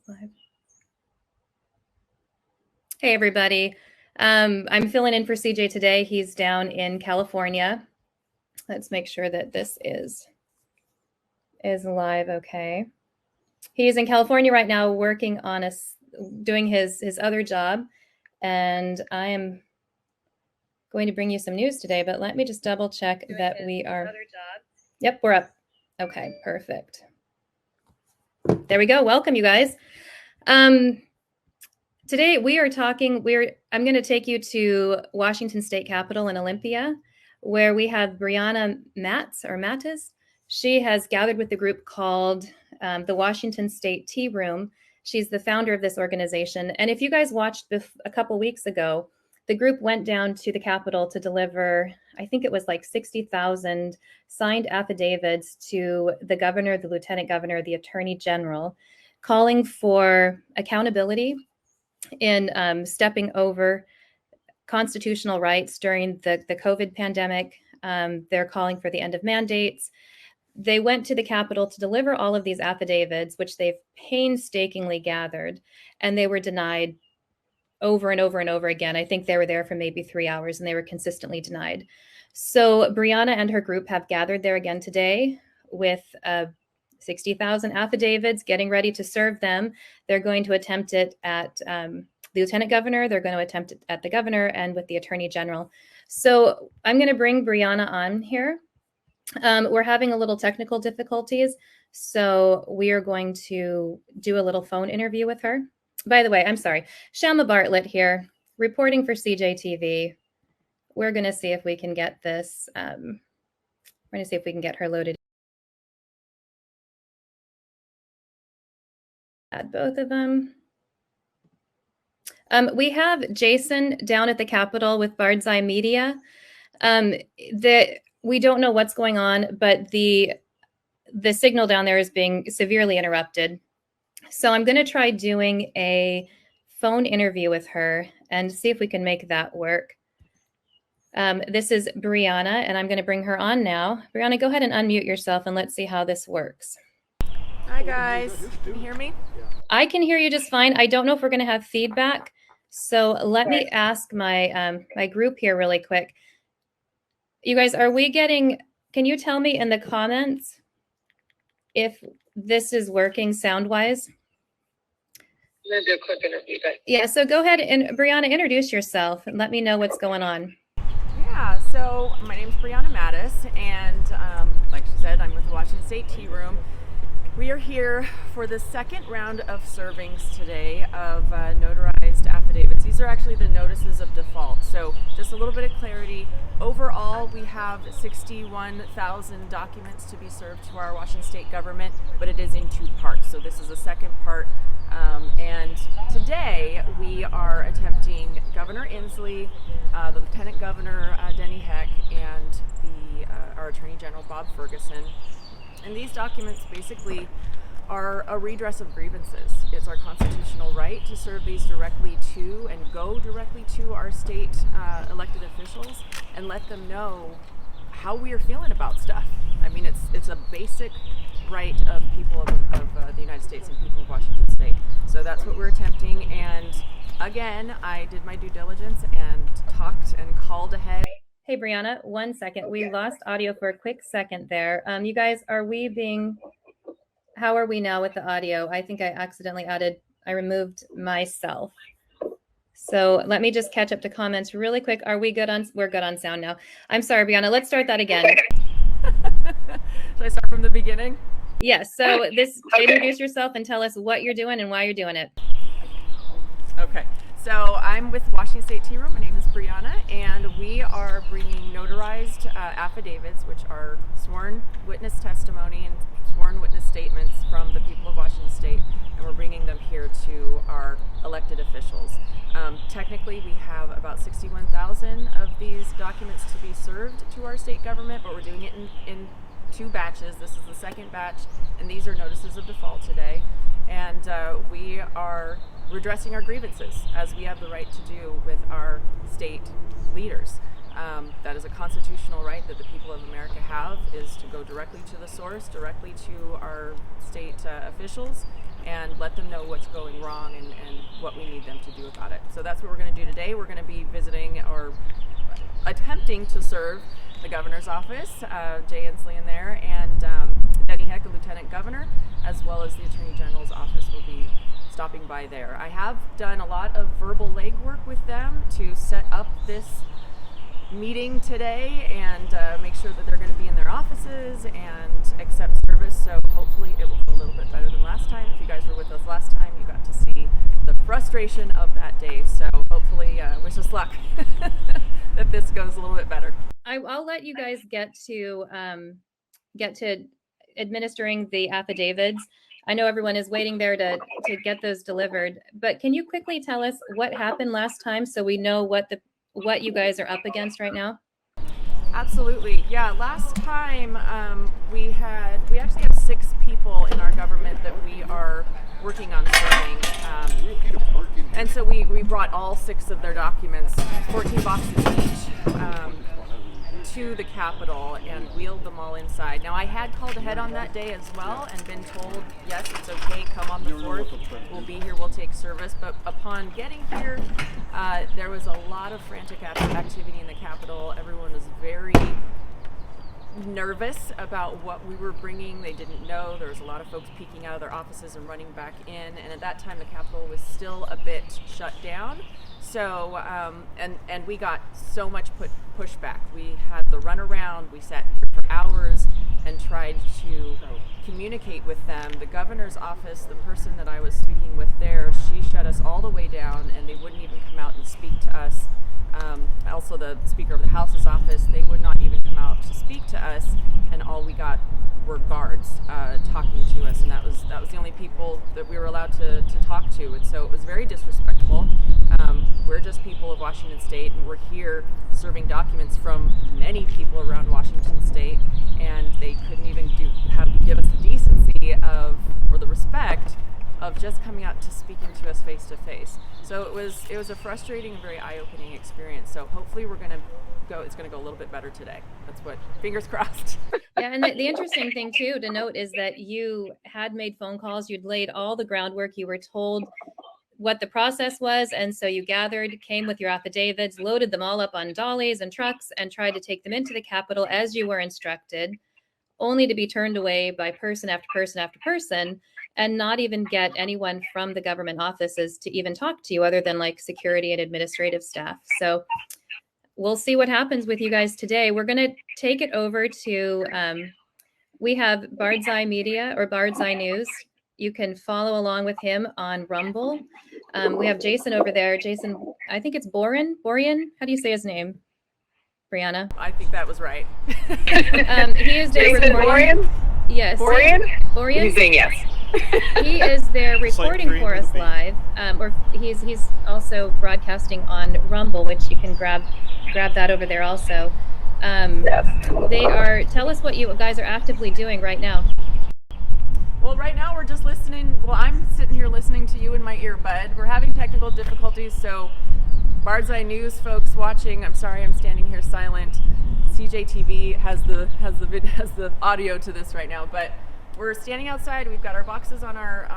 Live. Hey, everybody. I'm filling in for CJ today. He's down in California. Let's make sure that this is live. Okay. He's in California right now working on doing his other job. And I am going to bring you some news today, but let me just double check that we are. Yep, we're up. Okay, perfect. There we go. Welcome, you guys. Today we are talking, I'm going to take you to Washington State Capitol in Olympia, where we have Brianna Mattes. She has gathered with the group called the Washington State Tea Room. She's the founder of this organization. And if you guys watched a couple weeks ago, the group went down to the Capitol to deliver, I think it was like 60,000 signed affidavits to the governor, the lieutenant governor, the attorney general, calling for accountability in stepping over constitutional rights during the COVID pandemic. They're calling for the end of mandates. They went to the Capitol to deliver all of these affidavits, which they've painstakingly gathered, and they were denied over and over and over again. I think they were there for maybe 3 hours and they were consistently denied. So Brianna and her group have gathered there again today with 60,000 affidavits, getting ready to serve them. They're going to attempt it at the lieutenant governor. They're going to attempt it at the governor and with the attorney general. So I'm going to bring Brianna on here. We're having a little technical difficulties, so we are going to do a little phone interview with her. By the way, I'm sorry, Shama Bartlett here, reporting for CJTV. We're going to see if we can get this. We're going to see if we can get her loaded. Add both of them. We have Jason down at the Capitol with BardsEye Media. We don't know what's going on, but the signal down there is being severely interrupted. So I'm going to try doing a phone interview with her and see if we can make that work. This is Brianna, and I'm going to bring her on now. Brianna, go ahead and unmute yourself, and let's see how this works. Hi, guys. Can you hear me? I can hear you just fine. I don't know if we're going to have feedback. So let me ask my my group here really quick. You guys, can you tell me in the comments if this is working sound-wise? I'm going to do a quick interview, guys. Yeah, so go ahead and, Brianna, introduce yourself and let me know what's going on. Yeah, so my name is Brianna Mattes, and like she said, I'm with the Washington State Tea Room. We are here for the second round of servings today of notarized affidavits. These are actually the notices of default. So just a little bit of clarity. Overall, we have 61,000 documents to be served to our Washington State government, but it is in two parts. So this is the second part. And today we are attempting Governor Inslee, the Lieutenant Governor Denny Heck, and our Attorney General Bob Ferguson. And these documents basically are a redress of grievances. It's our constitutional right to serve these directly to and go directly to our state elected officials and let them know how we are feeling about stuff. I mean, it's a basic right of people of the United States and people of Washington State. So that's what we're attempting. And again, I did my due diligence and talked and called ahead. Hey, Brianna, 1 second. We lost audio for a quick second there. You guys, how are we now with the audio? I think I removed myself. So let me just catch up to comments really quick. We're good on sound now. I'm sorry, Brianna, let's start that again. Should I start from the beginning? Yes, so introduce yourself and tell us what you're doing and why you're doing it. Okay. So I'm with Washington State Tea Room. My name is Brianna, and we are bringing notarized affidavits, which are sworn witness testimony and sworn witness statements from the people of Washington State, and we're bringing them here to our elected officials. Technically, we have about 61,000 of these documents to be served to our state government, but we're doing it in two batches. This is the second batch, and these are notices of default today. And we are redressing our grievances, as we have the right to do with our state leaders. That is a constitutional right that the people of America have, is to go directly to the source, directly to our state officials, and let them know what's going wrong and what we need them to do about it. So that's what we're going to do today. We're going to be visiting or attempting to serve the governor's office, Jay Inslee in there, and Denny Heck, the lieutenant governor, as well as the attorney general's office will be stopping by there. I have done a lot of verbal legwork with them to set up this meeting today and make sure that they're going to be in their offices and accept service. So hopefully it will go a little bit better than last time. If you guys were with us last time, you got to see the frustration of that day. So hopefully, wish us luck that this goes a little bit better. I'll let you guys get to administering the affidavits. I know everyone is waiting there to get those delivered, but can you quickly tell us what happened last time so we know what you guys are up against right now? Absolutely. Yeah, last time we actually have 6 people in our government that we are working on serving. And so we brought all 6 of their documents, 14 boxes each, to the Capitol and wheeled them all inside. Now, I had called ahead on that day as well and been told, yes, it's okay, come on the 4th, we'll be here, we'll take service. But upon getting here, there was a lot of frantic activity in the Capitol. Everyone was very nervous about what we were bringing. They didn't know. There was a lot of folks peeking out of their offices and running back in. And at that time, the Capitol was still a bit shut down. So, and we got so much pushback. We had the runaround. We sat here for hours and tried to communicate with them. The governor's office, the person that I was speaking with there, she shut us all the way down, and they wouldn't even come out and speak to us. Also, the Speaker of the House's office, they would not even come out to speak to us, and all we got were guards talking to us, and that was the only people that we were allowed to talk to, and so it was very disrespectful. We're just people of Washington State, and we're here serving documents from many people around Washington State, and they couldn't even give us the decency or the respect of just coming out to speaking to us face to face. So it was a frustrating and very eye-opening experience. So hopefully it's going to go a little bit better today. That's what, fingers crossed. Yeah, and the interesting thing too to note is that you had made phone calls, you'd laid all the groundwork, you were told what the process was, and so you came with your affidavits, loaded them all up on dollies and trucks, and tried to take them into the Capitol as you were instructed, only to be turned away by person after person after person, and not even get anyone from the government offices to even talk to you other than like security and administrative staff. So we'll see what happens with you guys today. We're going to take it over to, we have BardsEye Media or BardsEyeNews. You can follow along with him on Rumble. We have Jason over there. Jason, I think it's Borian. How do you say his name? Brianna? I think that was right. He is there recording. Yes. Borian? He's saying yes. He is there recording for us live, or he's also broadcasting on Rumble, which you can grab that over there also. Yes. Tell us what you guys are actively doing right now. Well, right now we're just listening. Well, I'm sitting here listening to you in my earbud. We're having technical difficulties, so BardsEyeNews folks watching, I'm sorry I'm standing here silent. CJTV has the audio to this right now, but we're standing outside. We've got our boxes on our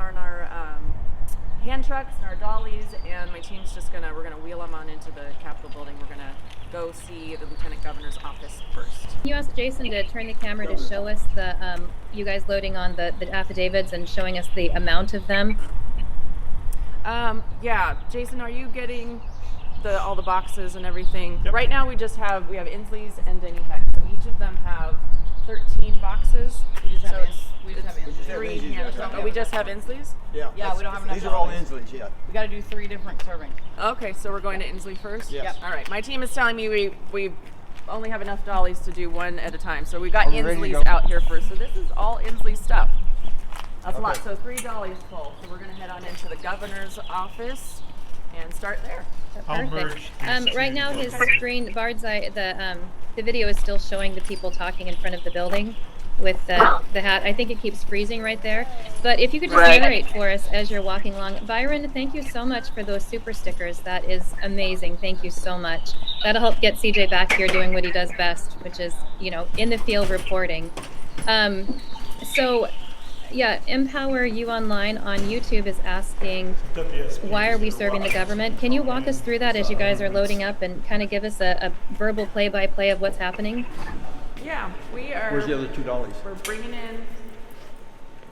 hand trucks and our dollies, and my team's we're gonna wheel them on into the Capitol building. We're gonna go see the Lieutenant Governor's office first. You asked Jason to turn the camera to show us you guys loading on the affidavits and showing us the amount of them. Yeah, Jason, are you getting all the boxes and everything? Yep. Right now we have Inslee's and Denny Heck, so each of them have 13 boxes. We just have Inslee's. We just have Inslee's? Yeah, we don't have enough. These are all Inslee's, yeah. We got to do 3 different servings. Okay, so we're going to Inslee first? Yes. Yep. All right, my team is telling me we only have enough dollies to do one at a time, so we got Inslee's out here first. So this is all Inslee stuff. That's a lot, so 3 dollies full. So we're going to head on into the governor's office and start there. Perfect. Right now his screen, BardsEye, the video is still showing the people talking in front of the building with the hat. I think it keeps freezing right there. But if you could just narrate for us as you're walking along. Byron, thank you so much for those super stickers. That is amazing. Thank you so much. That'll help get CJ back here doing what he does best, which is, in the field reporting. So Yeah, Empower You Online on YouTube is asking, why are we serving the government? Can you walk us through that as you guys are loading up and kind of give us a verbal play-by-play of what's happening? Yeah, we are. Where's the other $2? We're bringing in.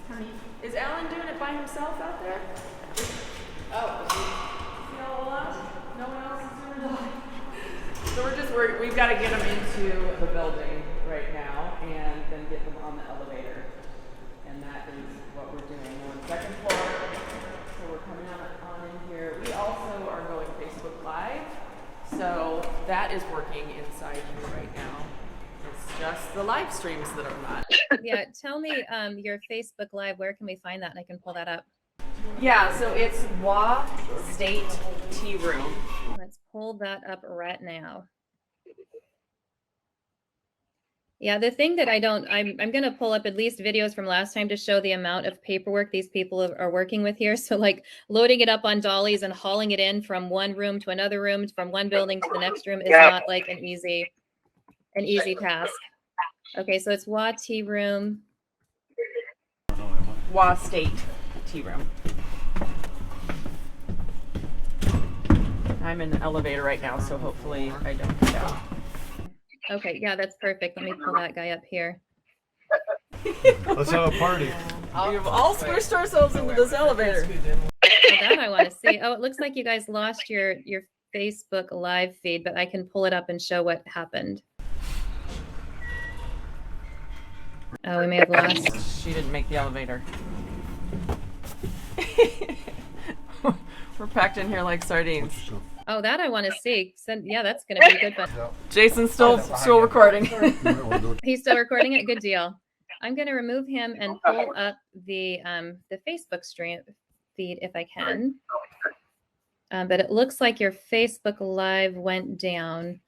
Honey, is Alan doing it by himself out there? Oh, is he all alone? No one else is doing it. So we've got to get them into the building right now, and then get them on the elevator. And that is what we're doing. We're on the second floor, so we're coming on in here. We also are going Facebook Live, so that is working inside here right now. It's just the live streams that are not. Yeah, tell me your Facebook Live, where can we find that and I can pull that up? Yeah, so it's WA State Tea Room. Let's pull that up right now. Yeah, the thing that I'm going to pull up at least videos from last time to show the amount of paperwork these people are working with here. So like loading it up on dollies and hauling it in from one room to another room, from one building to the next room is not like an easy task. Okay, so it's WA Tea Room. WA State Tea Room. I'm in the elevator right now, so hopefully I don't get out. Okay, yeah, that's perfect. Let me pull that guy up here. Let's have a party. We've all squished ourselves into this elevator. So that I want to see. Oh, it looks like you guys lost your Facebook Live feed, but I can pull it up and show what happened. Oh, we may have lost. She didn't make the elevator. We're packed in here like sardines. Oh, that I want to see. Yeah, that's going to be good fun. Jason's still recording. He's still recording it. Good deal. I'm going to remove him and pull up the Facebook stream feed if I can. But it looks like your Facebook Live went down.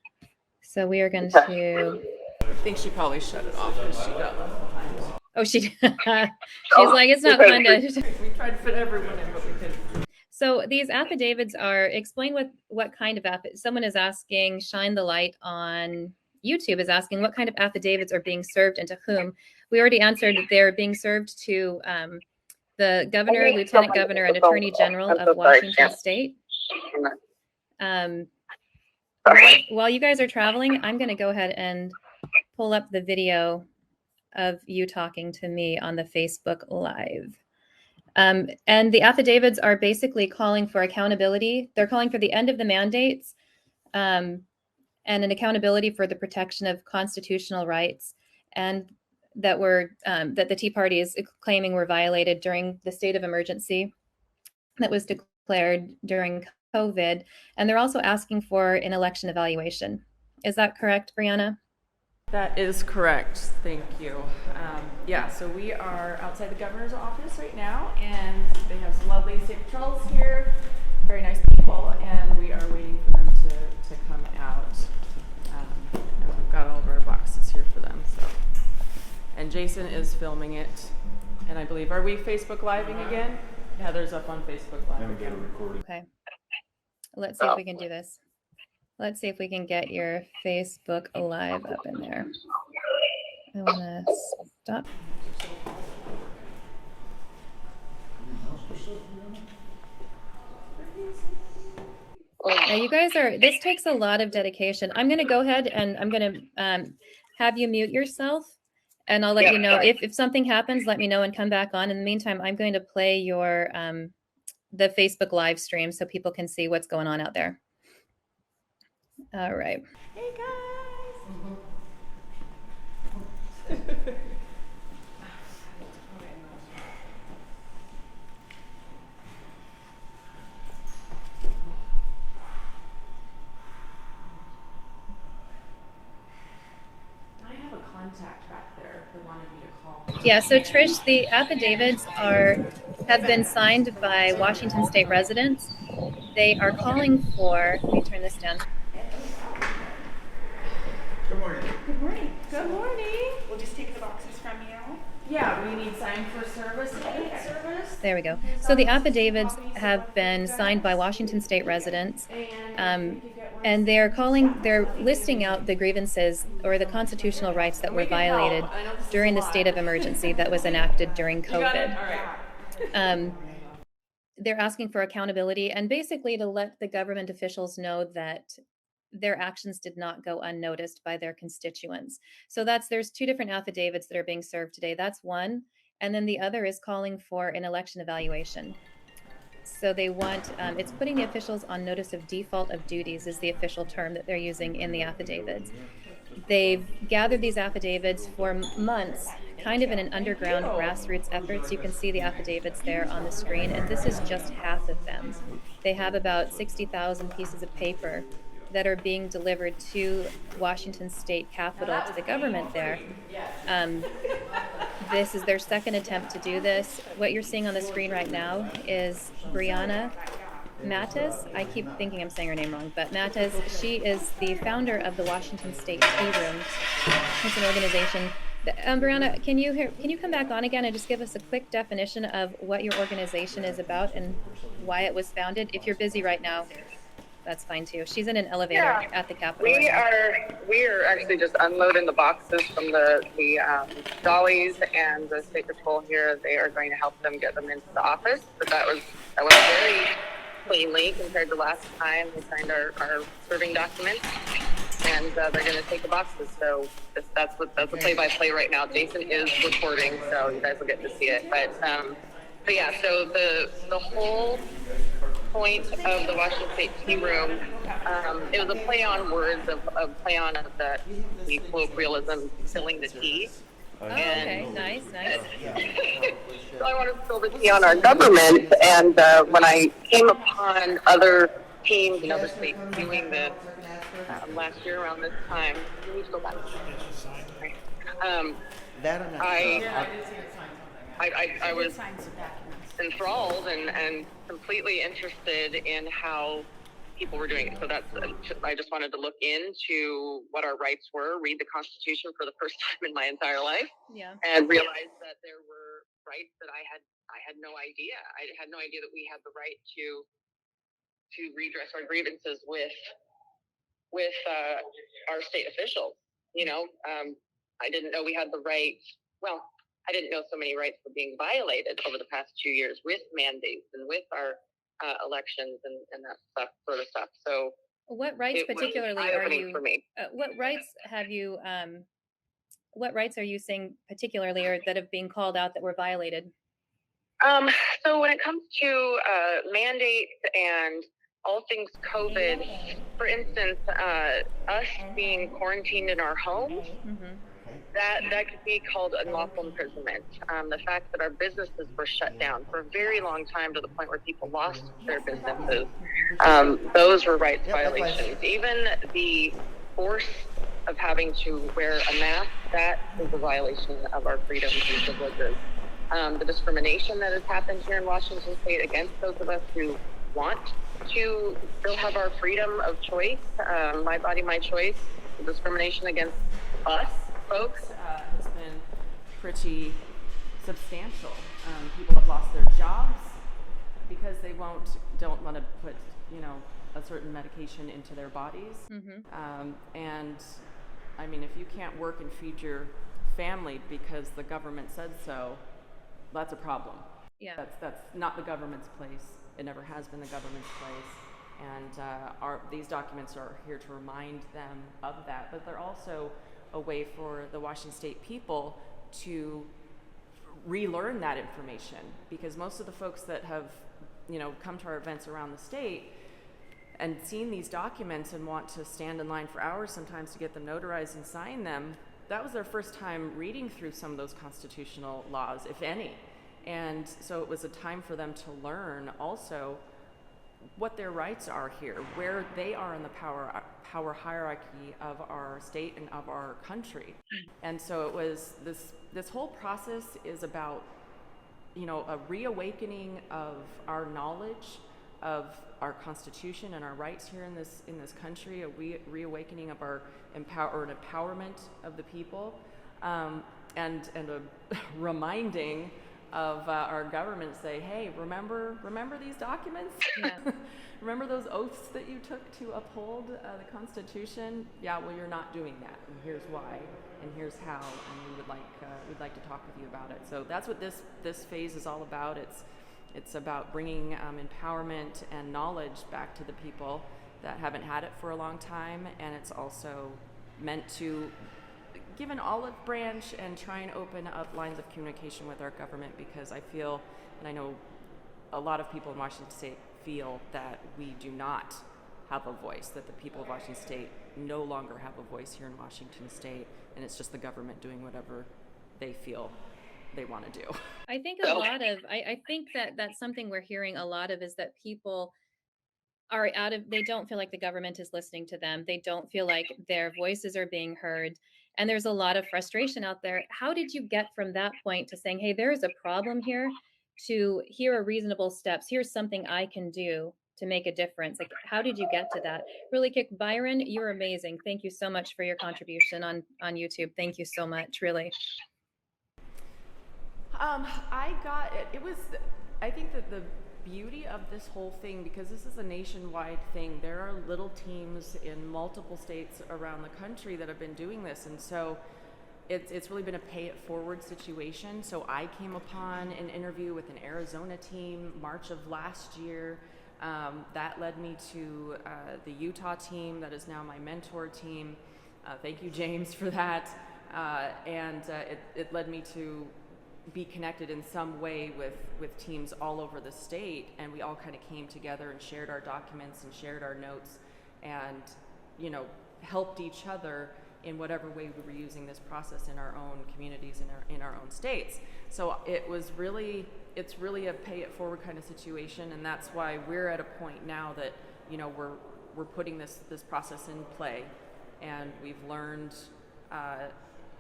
So we are going to. I think she probably shut it off because she got left behind. Oh, she's like, it's not fun to. We tried to fit everyone in, but we couldn't. So these affidavits are, explain what kind of someone is asking, shine the light on YouTube is asking what kind of affidavits are being served and to whom. We already answered that they're being served to the governor, lieutenant governor, and attorney general of Washington State. While you guys are traveling, I'm going to go ahead and pull up the video of you talking to me on the Facebook Live. And the affidavits are basically calling for accountability. They're calling for the end of the mandates and an accountability for the protection of constitutional rights, and that that the Tea Party is claiming were violated during the state of emergency that was declared during COVID. And they're also asking for an election evaluation. Is that correct, Brianna? That is correct. Thank you. Yeah, so we are outside the governor's office right now, and they have some lovely safe patrols here, very nice people, and we are waiting for them to come out. And we've got all of our boxes here for them. So, and Jason is filming it, and I believe, are we Facebook Living again? Heather's up on Facebook Live again. Okay. Let's see if we can do this. Let's see if we can get your Facebook Live up in there. I want to stop. Now you guys this takes a lot of dedication. I'm going to go ahead and I'm going to have you mute yourself, and I'll let you know if something happens, let me know and come back on. In the meantime, I'm going to play your the Facebook live stream so people can see what's going on out there. All right. Hey guys. I have a contact back there that wanted me to call. Yeah, so Trish, the affidavits have been signed by Washington State residents. They are calling for, let me turn this down. Good morning. Good morning. Good morning. We'll just take the boxes from you. Yeah, we need sign for service and service. There we go. So the affidavits have been signed by Washington State residents, and and they're listing out the grievances or the constitutional rights that were violated during the state of emergency that was enacted during COVID. They're asking for accountability and basically to let the government officials know that their actions did not go unnoticed by their constituents. So there's two different affidavits that are being served today. That's one. And then the other is calling for an election evaluation. So they want, it's putting the officials on notice of default of duties is the official term that they're using in the affidavits. They've gathered these affidavits for months, kind of in an underground grassroots effort. So you can see the affidavits there on the screen, and this is just half of them. They have about 60,000 pieces of paper that are being delivered to Washington State Capitol, to the government there. This is their second attempt to do this. What you're seeing on the screen right now is Brianna Mattes. I keep thinking I'm saying her name wrong, but Mattes, she is the founder of the Washington State Tea Room. It's an organization. Brianna, can you come back on again and just give us a quick definition of what your organization is about and why it was founded? If you're busy right now, that's fine too. She's in an elevator at the Capitol. We are actually just unloading the boxes from the dollies, and the state patrol here. They are going to help them get them into the office. But that was very cleanly compared to last time. We signed our serving documents, and they're going to take the boxes. So that's the play-by-play right now. Jason is recording, so you guys will get to see it. But yeah, so the whole point of the Washington State Tea Room, it was a play on words of the colloquialism, spilling the tea. Oh, okay, nice. So I want to spill the tea on our government, and when I came upon other teams in other states doing this last year around this time, can you go back? I was enthralled and completely interested in how people were doing it. So I just wanted to look into what our rights were, read the Constitution for the first time in my entire life, and realize that there were rights that I had no idea. I had no idea that we had the right to redress our grievances with our state officials. I didn't know we had the right. Well, I didn't know so many rights were being violated over the past 2 years with mandates and with our elections and that sort of stuff. So, what rights particularly are you? For me. What rights have you? What rights are you saying particularly, or that have been called out that were violated? So when it comes to mandates and all things COVID, for instance, us being quarantined in our homes. Mm-hmm. That could be called unlawful imprisonment. The fact that our businesses were shut down for a very long time to the point where people lost their businesses, those were rights violations. Even the force of having to wear a mask, that is a violation of our freedoms and privileges. The discrimination that has happened here in Washington State against those of us who want to still have our freedom of choice, my body, my choice, the discrimination against us folks has been pretty substantial. People have lost their jobs because they don't want to put a certain medication into their bodies. Mm-hmm. And I mean, if you can't work and feed your family because the government said so, that's a problem. Yeah, that's not the government's place. It never has been the government's place. And these documents are here to remind them of that, but they're also a way for the Washington State people to relearn that information, because most of the folks that have come to our events around the state and seen these documents and want to stand in line for hours sometimes to get them notarized and sign them, that was their first time reading through some of those constitutional laws, if any. And so it was a time for them to learn also what their rights are here, where they are in the power hierarchy of our state and of our country. And so it was this whole process is about a reawakening of our knowledge of our Constitution and our rights here in this country, a reawakening of our empowerment of the people, and a reminding of our government say, hey, remember these documents? Yeah. Remember those oaths that you took to uphold the Constitution? Yeah, well, you're not doing that, and here's why, and here's how, and we'd like to talk with you about it. So that's what this phase is all about. It's about bringing empowerment and knowledge back to the people that haven't had it for a long time, and it's also meant to give an olive branch and try and open up lines of communication with our government, because I feel, and I know a lot of people in Washington State feel, that we do not have a voice, that the people of Washington State no longer have a voice here in Washington State, and it's just the government doing whatever they feel they want to do. I think I think that that's something we're hearing a lot of, is that people are they don't feel like the government is listening to them. They don't feel like their voices are being heard. And there's a lot of frustration out there. How did you get from that point to saying, hey, there is a problem here, to here are reasonable steps, here's something I can do to make a difference? Like, how did you get to that? Really quick, Byron, you're amazing. Thank you so much for your contribution on YouTube. Thank you so much, really. I think that the beauty of this whole thing, because this is a nationwide thing, there are little teams in multiple states around the country that have been doing this, and so it's really been a pay it forward situation. So I came upon an interview with an Arizona team March of last year. That led me to the Utah team that is now my mentor team. Thank you, James, for that. And it led me to be connected in some way with teams all over the state, and we all kind of came together and shared our documents and shared our notes, and helped each other in whatever way we were using this process in our own communities, in our own states. So it's really a pay it forward kind of situation, and that's why we're at a point now that we're putting this process in play, and we've learned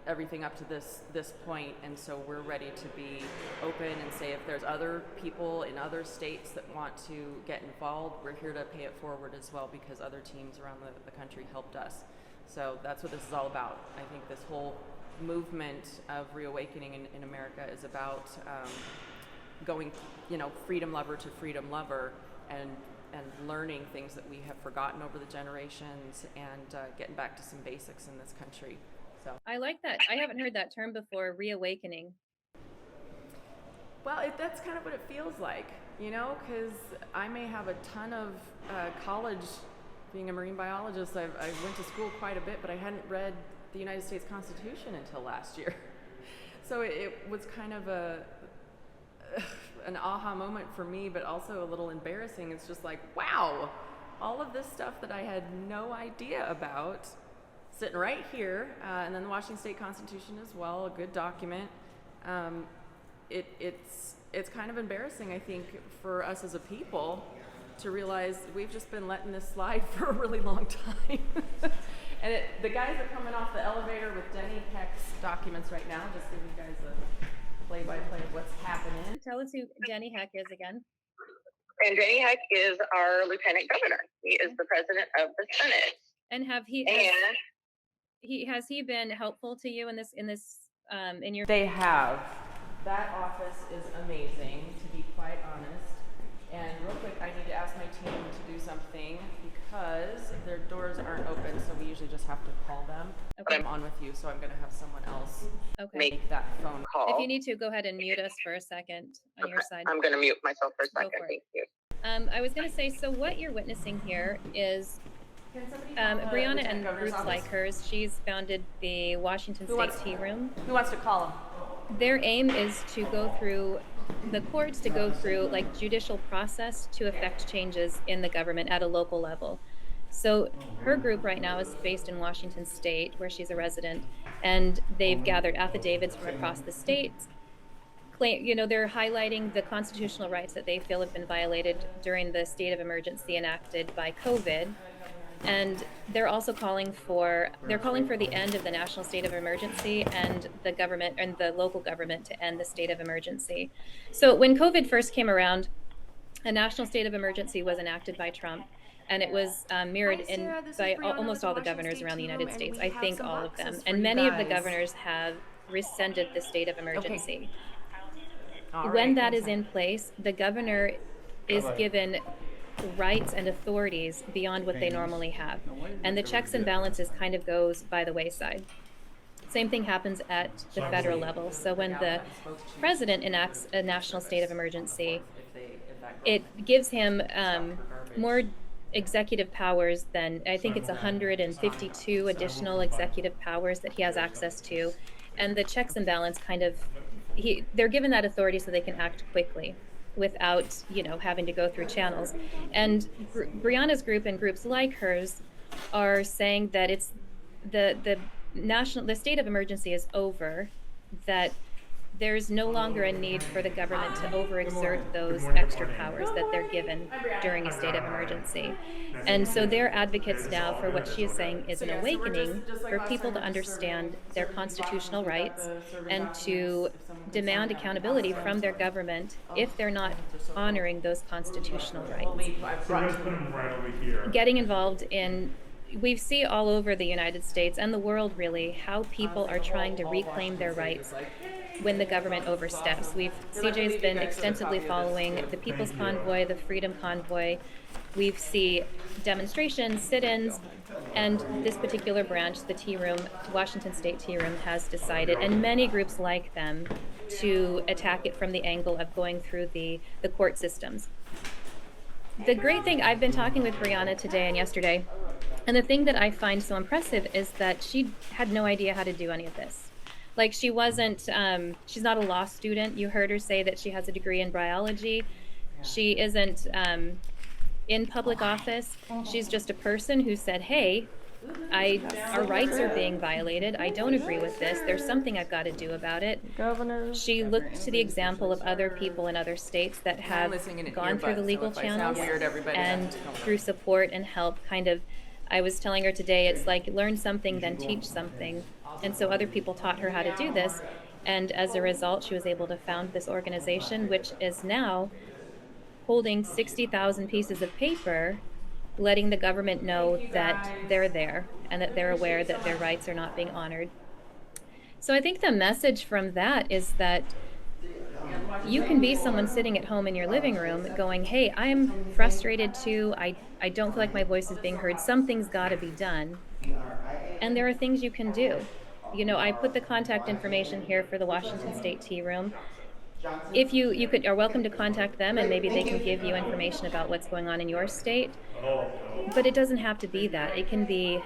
everything up to this point, and so we're ready to be open and say, if there's other people in other states that want to get involved, we're here to pay it forward as well, because other teams around the country helped us. So that's what this is all about. I think this whole movement of reawakening in America is about going, freedom lover to freedom lover, and learning things that we have forgotten over the generations, and getting back to some basics in this country. So I like that. I haven't heard that term before, reawakening. Well, that's kind of what it feels like, because I may have a ton of college, being a marine biologist, I went to school quite a bit, but I hadn't read the United States Constitution until last year. So it was kind of an aha moment for me, but also a little embarrassing. It's just like, wow, all of this stuff that I had no idea about, sitting right here, and then the Washington State Constitution as well, a good document. It's kind of embarrassing, I think, for us as a people to realize we've just been letting this slide for a really long time. And the guys are coming off the elevator with Denny Heck's documents right now, just giving you guys a play-by-play of what's happening. Tell us who Denny Heck is again. And Denny Heck is our lieutenant governor. He is the president of the Senate. And has he been helpful to you in your? They have. That office is amazing, to be quite honest. And real quick, I need to ask my team to do something, because their doors aren't open, so we usually just have to call them. Okay. I'm on with you, so I'm going to have someone else make that phone call. If you need to, go ahead and mute us for a second on your side. I'm going to mute myself for a second. Thank you. I was going to say, so what you're witnessing here is Brianna and groups like hers. She's founded the Washington State Tea Room. Who wants to call them? Their aim is to go through the courts, to go through judicial process to affect changes in the government at a local level. So her group right now is based in Washington State, where she's a resident, and they've gathered affidavits from across the state. They're highlighting the constitutional rights that they feel have been violated during the state of emergency enacted by COVID. And they're also calling for the end of the national state of emergency, and the government and the local government to end the state of emergency. So when COVID first came around, a national state of emergency was enacted by Trump, and it was mirrored by almost all the governors around the United States. I think all of them. And many of the governors have rescinded the state of emergency. When that is in place, the governor is given rights and authorities beyond what they normally have. And the checks and balances kind of goes by the wayside. Same thing happens at the federal level. So when the president enacts a national state of emergency, it gives him more executive powers than, I think it's 152 additional executive powers that he has access to. And the checks and balance kind of, they're given that authority so they can act quickly without, having to go through channels. And Brianna's group and groups like hers are saying that it's the state of emergency is over, that there's no longer a need for the government to overexert those extra powers that they're given during a state of emergency. And so they're advocates now for what she is saying is an awakening for people to understand their constitutional rights and to demand accountability from their government if they're not honoring those constitutional rights. Getting involved in, we see all over the United States and the world really how people are trying to reclaim their rights when the government oversteps. CJ's been extensively following the People's Convoy, the Freedom Convoy. We see demonstrations, sit-ins, and this particular branch, the Tea Room, Washington State Tea Room, has decided, and many groups like them, to attack it from the angle of going through the court systems. The great thing, I've been talking with Brianna today and yesterday, and the thing that I find so impressive is that she had no idea how to do any of this. Like, she wasn't, she's not a law student. You heard her say that she has a degree in biology. She isn't in public office. She's just a person who said, hey, our rights are being violated. I don't agree with this. There's something I've got to do about it. She looked to the example of other people in other states that have gone through the legal channels and through support and help kind of, I was telling her today, it's like learn something, then teach something. And so other people taught her how to do this. And as a result, she was able to found this organization, which is now holding 60,000 pieces of paper, letting the government know that they're there and that they're aware that their rights are not being honored. So I think the message from that is that you can be someone sitting at home in your living room going, hey, I'm frustrated too. I don't feel like my voice is being heard. Something's got to be done. And there are things you can do. I put the contact information here for the Washington State Tea Room. If you are welcome to contact them, and maybe they can give you information about what's going on in your state. But it doesn't have to be that. It can be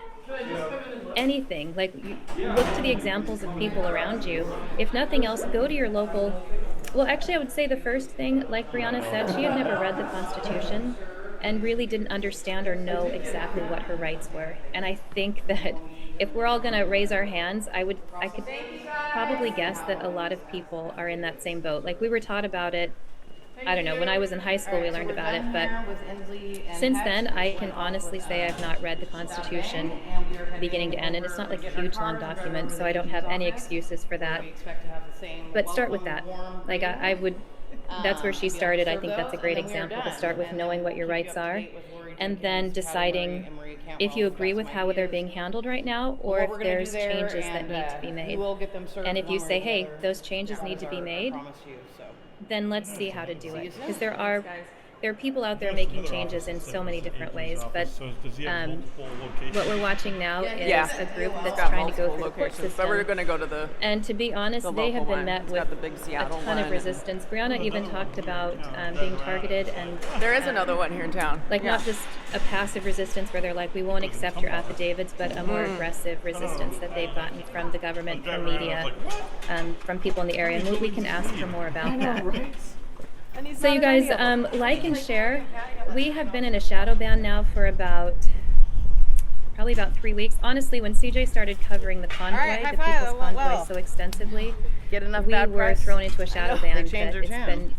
anything. Like, you look to the examples of people around you. If nothing else, go to your local. Well, actually, I would say the first thing, like Brianna said, she had never read the Constitution and really didn't understand or know exactly what her rights were. And I think that if we're all going to raise our hands, I could probably guess that a lot of people are in that same boat. Like, we were taught about it, I don't know, when I was in high school we learned about it, but since then I can honestly say I've not read the Constitution beginning to end, and it's not like a huge long document, so I don't have any excuses for that. But start with that. Like, I would, that's where she started. I think that's a great example, to start with knowing what your rights are, and then deciding if you agree with how they're being handled right now, or if there's changes that need to be made. And if you say, hey, those changes need to be made, then let's see how to do it. Because there are people out there making changes in so many different ways. But what we're watching now is a group that's trying to go through the court system. But we're going to go to the. And to be honest, they have been met with a ton of resistance. Brianna even talked about being targeted, and there is another one here in town. Like, not just a passive resistance where they're like, we won't accept your affidavits, but a more aggressive resistance that they've gotten from the government, from media, from people in the area. And we can ask for more about that. So you guys, like and share. We have been in a shadow ban now for probably about 3 weeks. Honestly, when CJ started covering the convoy, the People's Convoy, so extensively, we were thrown into a shadow ban.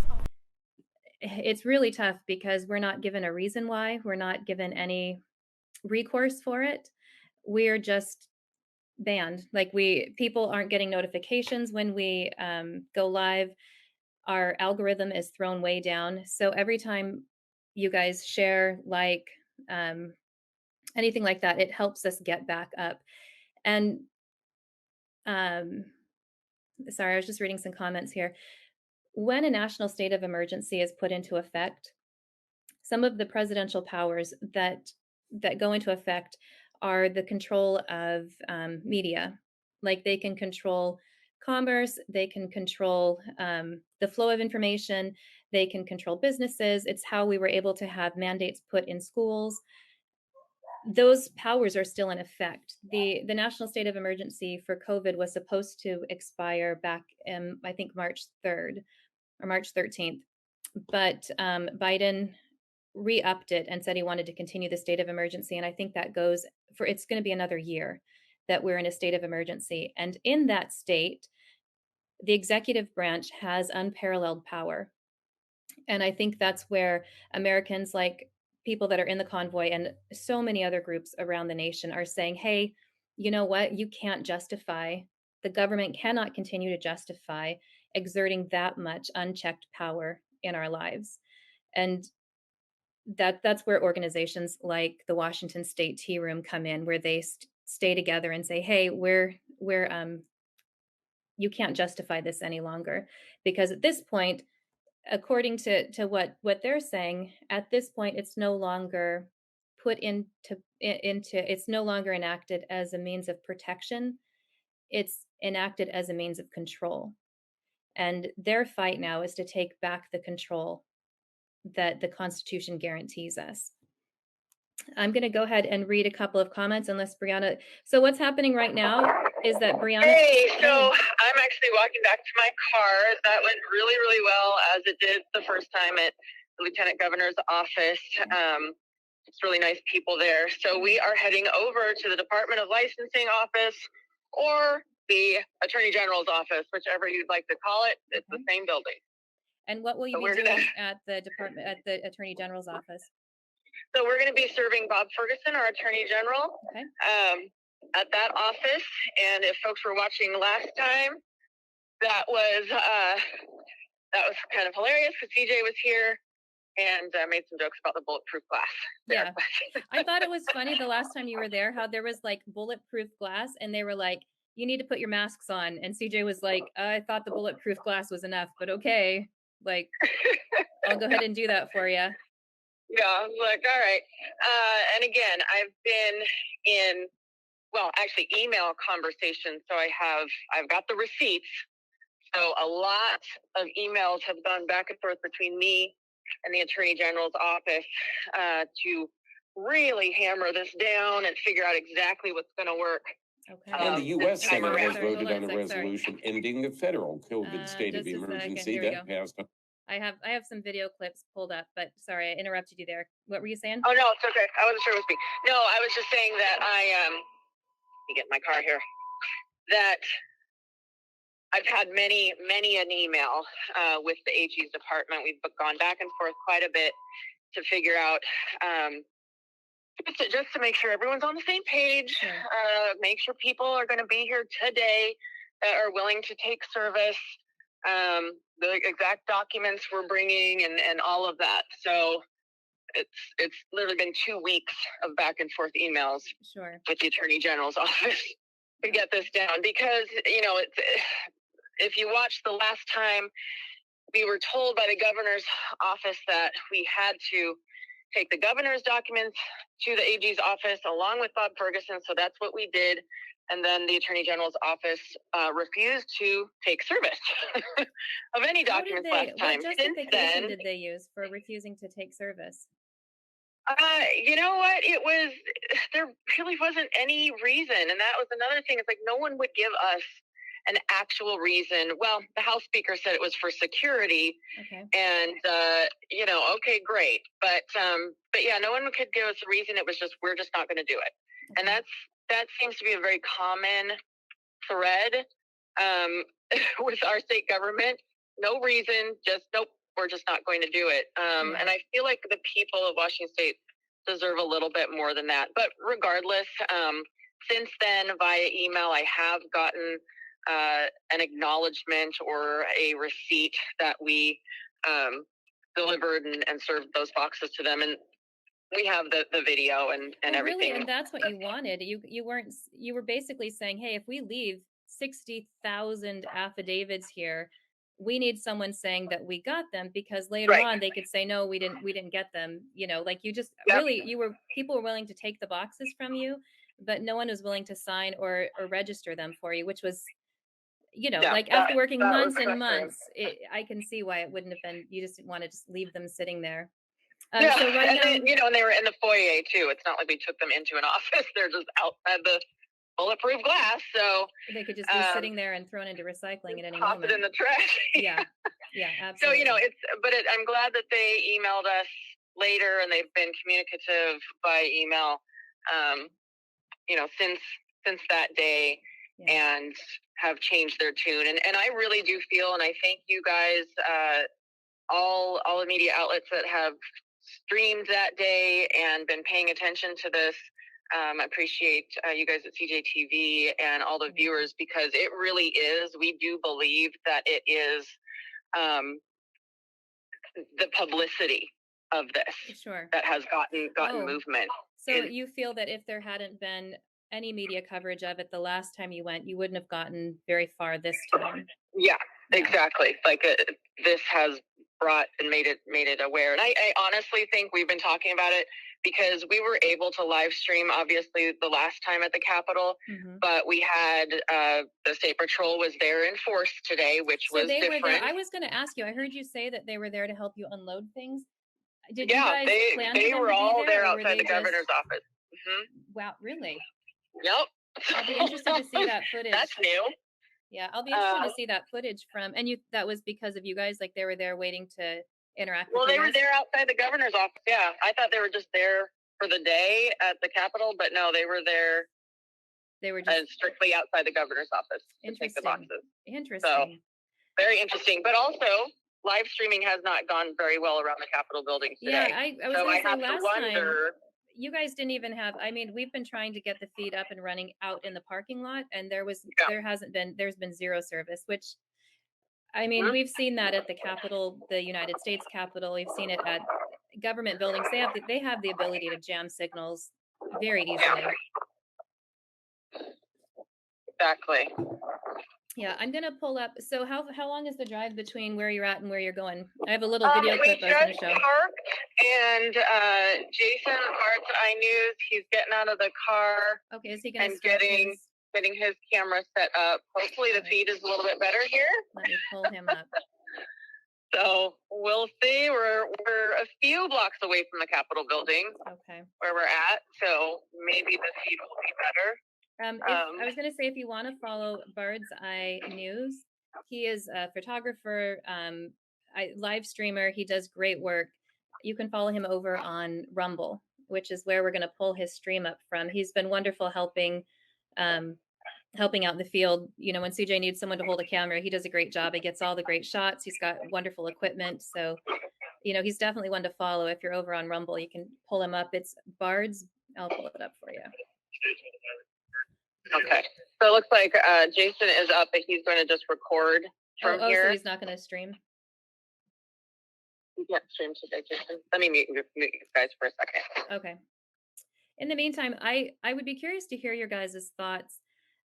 It's really tough because we're not given a reason why. We're not given any recourse for it. We're just banned. Like, people aren't getting notifications when we go live. Our algorithm is thrown way down. So every time you guys share, like, anything like that, it helps us get back up. And sorry, I was just reading some comments here. when a national state of emergency is put into effect, some of the presidential powers that go into effect are the control of media. Like they can control commerce, they can control the flow of information, they can control businesses. It's how we were able to have mandates put in schools. Those powers are still in effect. The national state of emergency for COVID was supposed to expire back in, I think, March 3rd or March 13th. But Biden re-upped it and said he wanted to continue the state of emergency. And I think that goes for, it's going to be another year that we're in a state of emergency. And in that state, the executive branch has unparalleled power. And I think that's where Americans, like people that are in the convoy and so many other groups around the nation, are saying, hey, you know what? You can't justify, the government cannot continue to justify exerting that much unchecked power in our lives. And that's where organizations like the Washington State Tea Room come in, where they stay together and say, hey, you can't justify this any longer. Because at this point, according to what they're saying, at this point, it's no longer put into it's no longer enacted as a means of protection. It's enacted as a means of control. And their fight now is to take back the control that the Constitution guarantees us. I'm going to go ahead and read a couple of comments, unless Brianna. So what's happening right now is that Brianna. Hey, so I'm actually walking back to my car. That went really, really well, as it did the first time at the Lieutenant Governor's office. It's really nice people there. So we are heading over to the Department of Licensing office or the Attorney General's office, whichever you'd like to call it. It's the same building. And what will you be doing at the Attorney General's office? So we're going to be serving Bob Ferguson, our Attorney General, at that office. And if folks were watching last time, that was kind of hilarious because CJ was here and made some jokes about the bulletproof glass. Yeah, I thought it was funny the last time you were there, how there was like bulletproof glass, and they were like, you need to put your masks on. And CJ was like, I thought the bulletproof glass was enough, but okay. Like, I'll go ahead and do that for you. Yeah, I was like, all right. And again, I've been in, actually email conversations. So I've got the receipts. So a lot of emails have gone back and forth between me and the Attorney General's office to really hammer this down and figure out exactly what's going to work. Okay. And the U.S. Senate has voted on a resolution ending the federal COVID state of emergency that passed. I have some video clips pulled up, but sorry, I interrupted you there. What were you saying? Oh, no, it's okay. I wasn't sure it was me. No, I was just saying that let me get in my car here, that I've had many an email with the AG's department. We've gone back and forth quite a bit to figure out, just to make sure everyone's on the same page, make sure people are going to be here today that are willing to take service, the exact documents we're bringing and all of that. So it's literally been 2 weeks of back and forth emails with the Attorney General's office to get this down, because, if you watched the last time, we were told by the governor's office that we had to take the governor's documents to the AG's office along with Bob Ferguson. So that's what we did. And then the Attorney General's office refused to take service of any documents last time. What justification did they use for refusing to take service? You know what? There really wasn't any reason. And that was another thing. It's like no one would give us an actual reason. Well, the House Speaker said it was for security. Okay. And, okay, great. But yeah, no one could give us a reason. It was just, we're just not going to do it. Okay. And that seems to be a very common thread with our state government. No reason, just nope, we're just not going to do it. And I feel like the people of Washington State deserve a little bit more than that. But regardless, since then, via email, I have gotten an acknowledgement or a receipt that we delivered and served those boxes to them. And we have the video and everything. Really, and that's what you wanted. You were basically saying, hey, if we leave 60,000 affidavits here, we need someone saying that we got them, because later on they could say, no, we didn't get them. Like you just really, people were willing to take the boxes from you, but no one was willing to sign or register them for you, which was, like after working months and months, I can see why it wouldn't have been, you just didn't want to just leave them sitting there. So right now, and they were in the foyer too. It's not like we took them into an office. They're just outside the bulletproof glass, so they could just be sitting there and thrown into recycling at any moment. Pop it in the trash. Yeah, absolutely. So I'm glad that they emailed us later, and they've been communicative by email, since that day, and have changed their tune. And I really do feel, and I thank you guys, all the media outlets that have streamed that day and been paying attention to this. I appreciate you guys at CJTV and all the viewers, because it really is. We do believe that it is the publicity of this that has gotten movement. So you feel that if there hadn't been any media coverage of it the last time you went, you wouldn't have gotten very far this time? Yeah, exactly. Like this has brought and made it aware. And I honestly think we've been talking about it because we were able to live stream, obviously, the last time at the Capitol, but we had the State Patrol was there in force today, which was different. Were there. I was going to ask you, I heard you say that they were there to help you unload things. Did you guys plan they were all there outside the governor's office. Wow, really? Yep. I'll be interested to see that footage. That's new. Yeah, I'll be interested to see that footage from, and that was because of you guys, like they were there waiting to interact with you guys? Well, they were there outside the governor's office, yeah. I thought they were just there for the day at the Capitol, but no, they were there. They were just strictly outside the governor's office to take the boxes. Interesting. So, very interesting. But also, live streaming has not gone very well around the Capitol building today. Yeah, I was going to say last time, you guys didn't even have, we've been trying to get the feed up and running out in the parking lot, and there's been zero service, which, we've seen that at the Capitol, the United States Capitol. We've seen it at government buildings. They have the ability to jam signals very easily. Exactly. Yeah, I'm going to pull up. So how long is the drive between where you're at and where you're going? I have a little video clip I was going to show. We just parked, and Jason, BardsEyeNews, he's getting out of the car. Okay, is he going to getting his camera set up. Hopefully the feed is a little bit better here. Let me pull him up. So we'll see. We're a few blocks away from the Capitol building. Okay. Where we're at. So maybe the feed will be better. I was going to say, if you want to follow BardsEyeNews, he is a photographer, live streamer. He does great work. You can follow him over on Rumble, which is where we're going to pull his stream up from. He's been wonderful helping out in the field. When CJ needs someone to hold a camera, he does a great job. He gets all the great shots. He's got wonderful equipment. So, he's definitely one to follow. If you're over on Rumble, you can pull him up. It's Bards. I'll pull it up for you. Okay. So it looks like Jason is up, but he's going to just record from here. So he's not going to stream? You can't stream today, Jason. Let me mute you guys for a second. Okay. In the meantime, I would be curious to hear your guys' thoughts.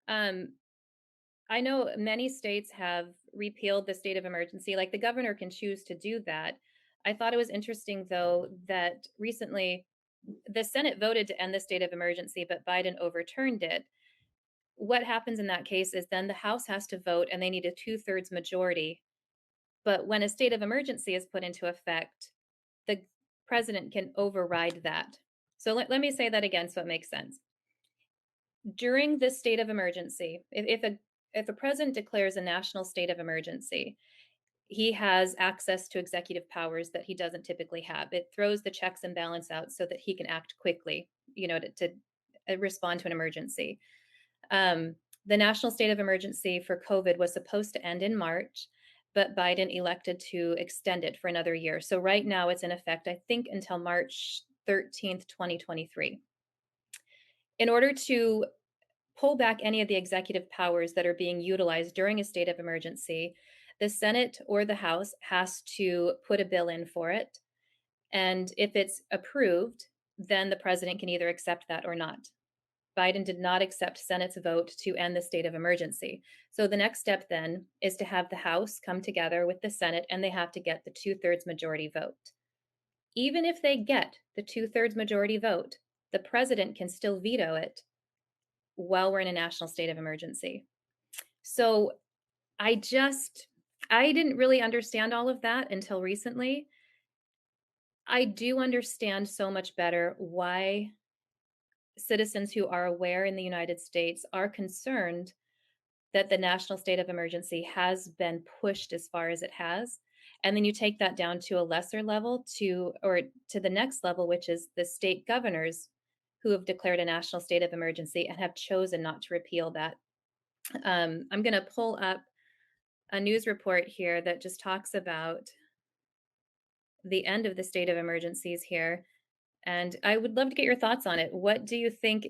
I know many states have repealed the state of emergency. Like the governor can choose to do that. I thought it was interesting, though, that recently the Senate voted to end the state of emergency, but Biden overturned it. What happens in that case is then the House has to vote, and they need a 2/3 majority. But when a state of emergency is put into effect, the president can override that. So let me say that again so it makes sense. During this state of emergency, if a president declares a national state of emergency, he has access to executive powers that he doesn't typically have. It throws the checks and balance out so that he can act quickly, to respond to an emergency. The national state of emergency for COVID was supposed to end in March, but Biden elected to extend it for another year. So right now it's in effect, I think, until March 13th, 2023. In order to pull back any of the executive powers that are being utilized during a state of emergency, the Senate or the House has to put a bill in for it. And if it's approved, then the president can either accept that or not. Biden did not accept Senate's vote to end the state of emergency. So the next step then is to have the House come together with the Senate, and they have to get the 2/3 majority vote. Even if they get the 2/3 majority vote, the president can still veto it while we're in a national state of emergency. So I didn't really understand all of that until recently. I do understand so much better why citizens who are aware in the United States are concerned that the national state of emergency has been pushed as far as it has. And then you take that down to a lesser level to the next level, which is the state governors who have declared a national state of emergency and have chosen not to repeal that. I'm going to pull up a news report here that just talks about the end of the state of emergencies here. And I would love to get your thoughts on it. What do you think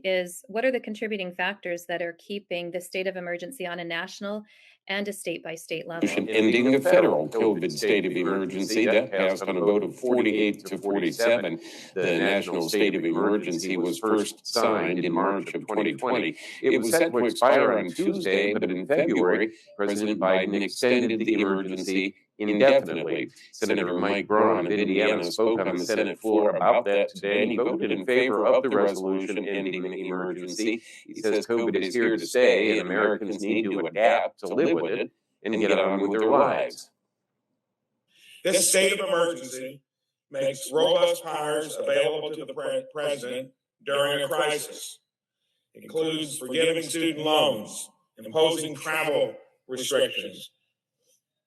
what are the contributing factors that are keeping the state of emergency on a national and a state-by-state level? Ending the federal COVID state of emergency, that passed on a vote of 48 to 47. The national state of emergency was first signed in March of 2020. It was set to expire on Tuesday, but in February, President Biden extended the emergency indefinitely. Senator Mike Braun of Indiana spoke on the Senate floor about that today, and he voted in favor of the resolution ending the emergency. He says COVID is here to stay, and Americans need to adapt to live with it and get on with their lives. This state of emergency makes robust powers available to the president during a crisis. It includes forgiving student loans, imposing travel restrictions,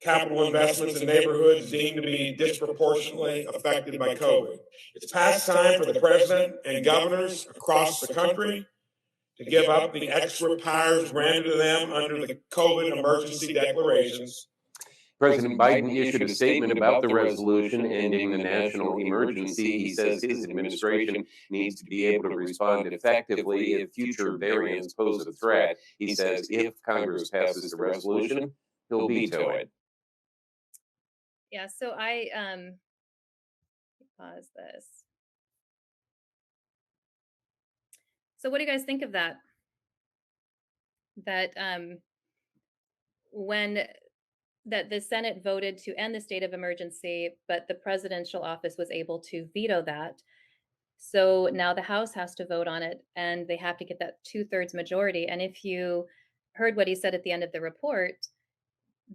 capital investments in neighborhoods deemed to be disproportionately affected by COVID. It's past time for the president and governors across the country to give up the extra powers granted to them under the COVID emergency declarations. President Biden issued a statement about the resolution ending the national emergency. He says his administration needs to be able to respond effectively if future variants pose a threat. He says if Congress passes the resolution, he'll veto it. Yeah, so I pause this. So what do you guys think of that? That that the Senate voted to end the state of emergency, but the presidential office was able to veto that. So now the House has to vote on it, and they have to get that 2/3 majority. And if you heard what he said at the end of the report,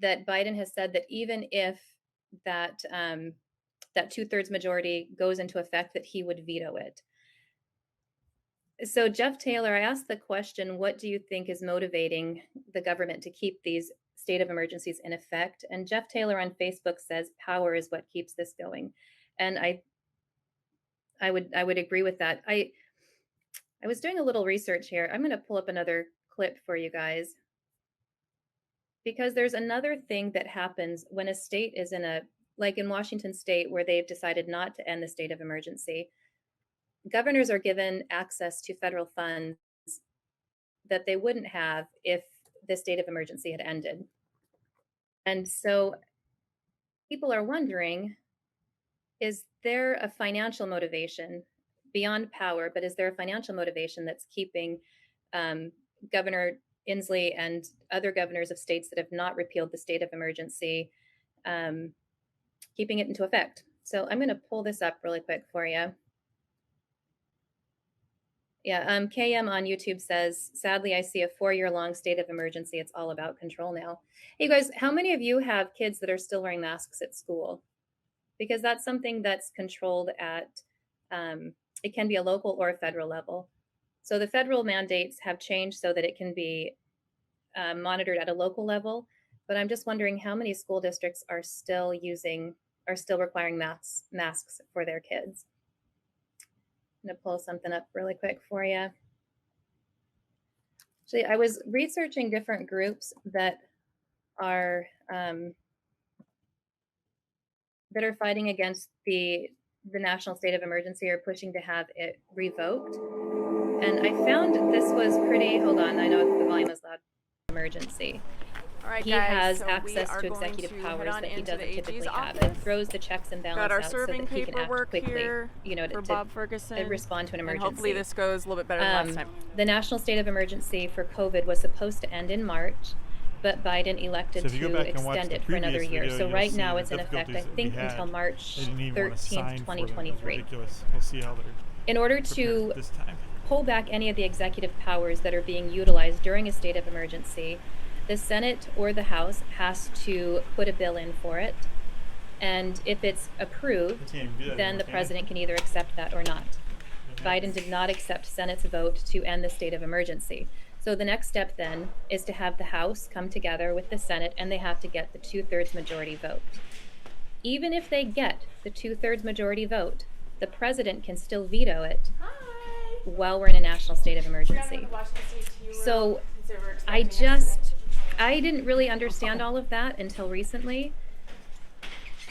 that Biden has said that even if that 2/3 majority goes into effect, that he would veto it. So Jeff Taylor, I asked the question, what do you think is motivating the government to keep these state of emergencies in effect? And Jeff Taylor on Facebook says power is what keeps this going. And I would agree with that. I was doing a little research here. I'm going to pull up another clip for you guys, because there's another thing that happens when a state is like in Washington State, where they've decided not to end the state of emergency. Governors are given access to federal funds that they wouldn't have if the state of emergency had ended. And so people are wondering, is there a financial motivation beyond power, but is there a financial motivation that's keeping Governor Inslee and other governors of states that have not repealed the state of emergency, keeping it into effect? So I'm going to pull this up really quick for you. Yeah, KM on YouTube says, sadly, I see a 4-year-long state of emergency. It's all about control now. Hey, guys, how many of you have kids that are still wearing masks at school? Because that's something that's controlled at, it can be a local or a federal level. So the federal mandates have changed so that it can be monitored at a local level. But I'm just wondering how many school districts are still requiring masks for their kids. I'm going to pull something up really quick for you. Actually, I was researching different groups that are fighting against the national state of emergency or pushing to have it revoked. And I found this was pretty, hold on, I know the volume is loud, emergency. All right, he guys, has so we access are to going executive to powers head on that he into doesn't the AG's typically have. It office. throws the checks and Got balances our out so serving that he can act paperwork quickly, here to Bob Ferguson, respond to an emergency. and hopefully this goes a little bit better than last time. The national state of emergency for COVID was supposed to end in March, but Biden elected to extend it for another year. So right now it's in effect, I think, until March 13th, 2023. We'll see how they're in order to this time. pull back any of the executive powers that are being utilized during a state of emergency, the Senate or the House has to put a bill in for it. And if it's approved, then the president can either accept that or not. Biden did not accept Senate's vote to end the state of emergency. So the next step then is to have the House come together with the Senate, and they have to get the 2/3 majority vote. Even if they get the 2/3 majority vote, the president can still veto it while we're in a national state of emergency. So I didn't really understand all of that until recently.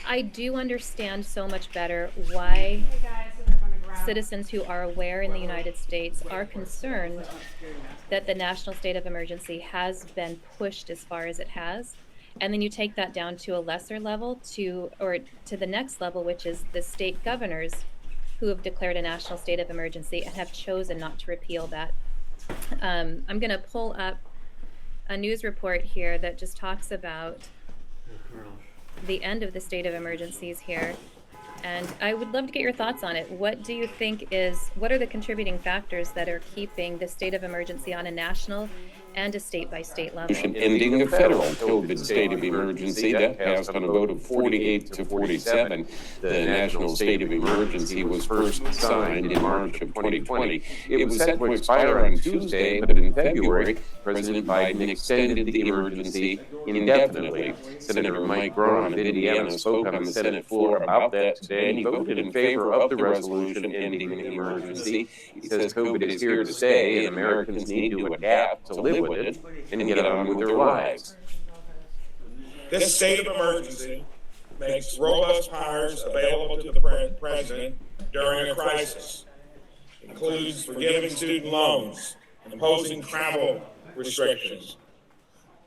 I do understand so much better why citizens who are aware in the United States are concerned that the national state of emergency has been pushed as far as it has. And then you take that down to a lesser level to the next level, which is the state governors who have declared a national state of emergency and have chosen not to repeal that. I'm going to pull up a news report here that just talks about the end of the state of emergencies here. And I would love to get your thoughts on it. What do you think what are the contributing factors that are keeping the state of emergency on a national and a state-by-state level? Ending a federal COVID state of emergency that passed on a vote of 48 to 47. The national state of emergency was first signed in March of 2020. It was set to expire on Tuesday, but in February, President Biden extended the emergency indefinitely. Senator Mike Braun of Indiana spoke on the Senate floor about that today, and he voted in favor of the resolution ending the emergency. He says COVID is here to stay, and Americans need to adapt to live with it and get on with their lives. This state of emergency makes robust powers available to the president during a crisis. It includes forgiving student loans, imposing travel restrictions,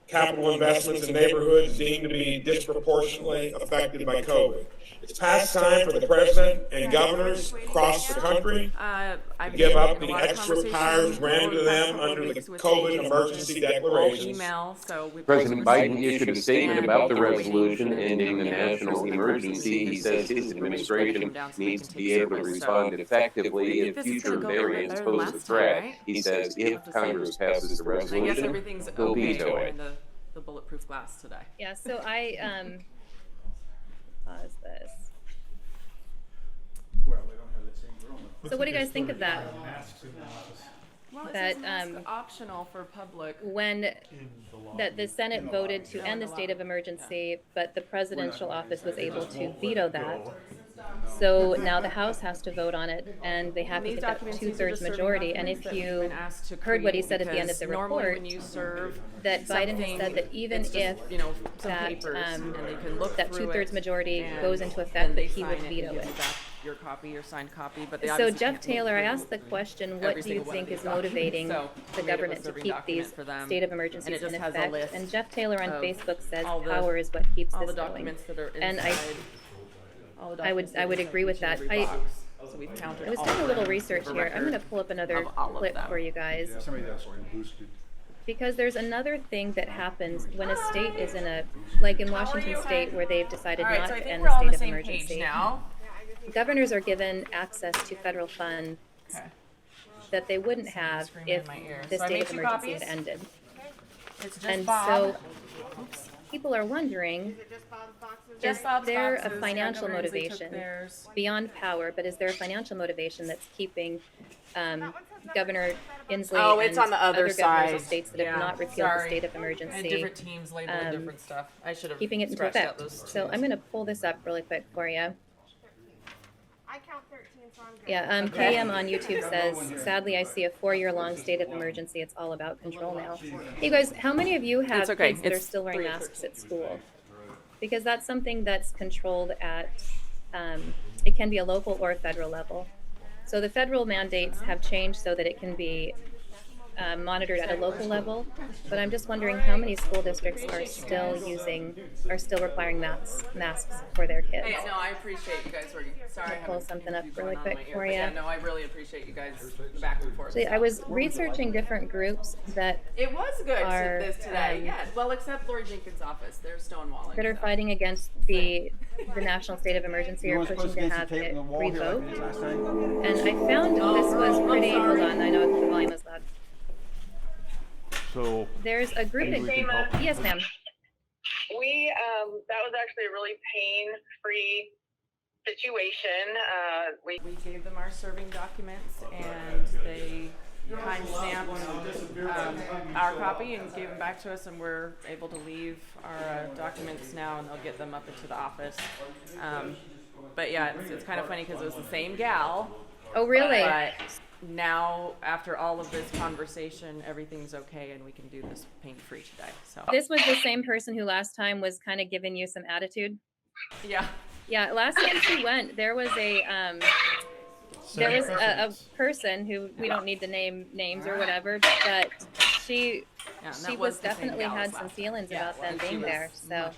capital investments in neighborhoods deemed to be disproportionately affected by COVID. It's past time for the president and governors across the country to give up the extra powers granted to them under the COVID emergency declarations. President Biden issued a statement about the resolution ending the national emergency. He says his administration needs to be able to respond effectively if future variants pose a threat. He says if Congress passes the resolution, he'll veto it. The bulletproof glass today. Yeah, so I pause this. Well, they don't have that same room. So what do you guys think of that? Well, That it's optional for public. That the Senate voted to end the state of emergency, but the presidential office was able to veto that. So now the House has to vote on it, and they have to get that 2/3 majority. And if you heard what he said at the end of the report, that Biden has said that even if that 2/3 majority goes into effect, that he would veto it. Your copy, your signed copy, but so Jeff Taylor, I asked the question, what do you think is motivating the government to keep these state of emergencies in effect? And Jeff Taylor on Facebook says power is what keeps this going. And I would agree with that. I was doing a little research here. I'm going to pull up another clip for you guys. Because there's another thing that happens when a state is like in Washington State, where they've decided not to end the state of emergency. Governors are given access to federal funds that they wouldn't have if the state of emergency had ended. And so people are wondering, is there a financial motivation beyond power, but is there a financial motivation that's keeping Governor Inslee and on the other governors of states that have not repealed the state of emergency, different teams labeled different stuff. I should have keeping it into effect? So I'm going to pull this up really quick for you. I count 13, so I'm good. Yeah, KM on YouTube says, sadly, I see a 4-year-long state of emergency. It's all about control now. Hey guys, how many of you have kids that are still wearing masks at school? Because that's something that's controlled at, it can be a local or a federal level. So the federal mandates have changed so that it can be monitored at a local level, but I'm just wondering how many school districts are still requiring masks for their kids. Hey, no, I appreciate you guys working. Sorry, I Pull haven't something up you really going on quick my ear, for but you. yeah, no, I really appreciate you guys back and forth. I was researching different groups that It was good are, this today, yes. Well, except Lori Jenkins' office, they're stonewalling. that are so. fighting against the national state of emergency or pushing to have it revoked. And I found this was pretty. Hold on, I know the volume is loud. So There's a group that. Yes, ma'am. We that was actually a really pain-free situation. We gave them our serving documents, and they time-stamped our copy and gave them back to us, and we're able to leave our documents now, and they'll get them up into the office. But yeah, it's kind of funny because it was the same gal. Oh, really? But now, after all of this conversation, everything's okay, and we can do this pain-free today. So This was the same person who last time was kind of giving you some attitude. yeah. Yeah, last time she went, there was a person who we don't need to name names or whatever, but she was definitely had some feelings about them being there. So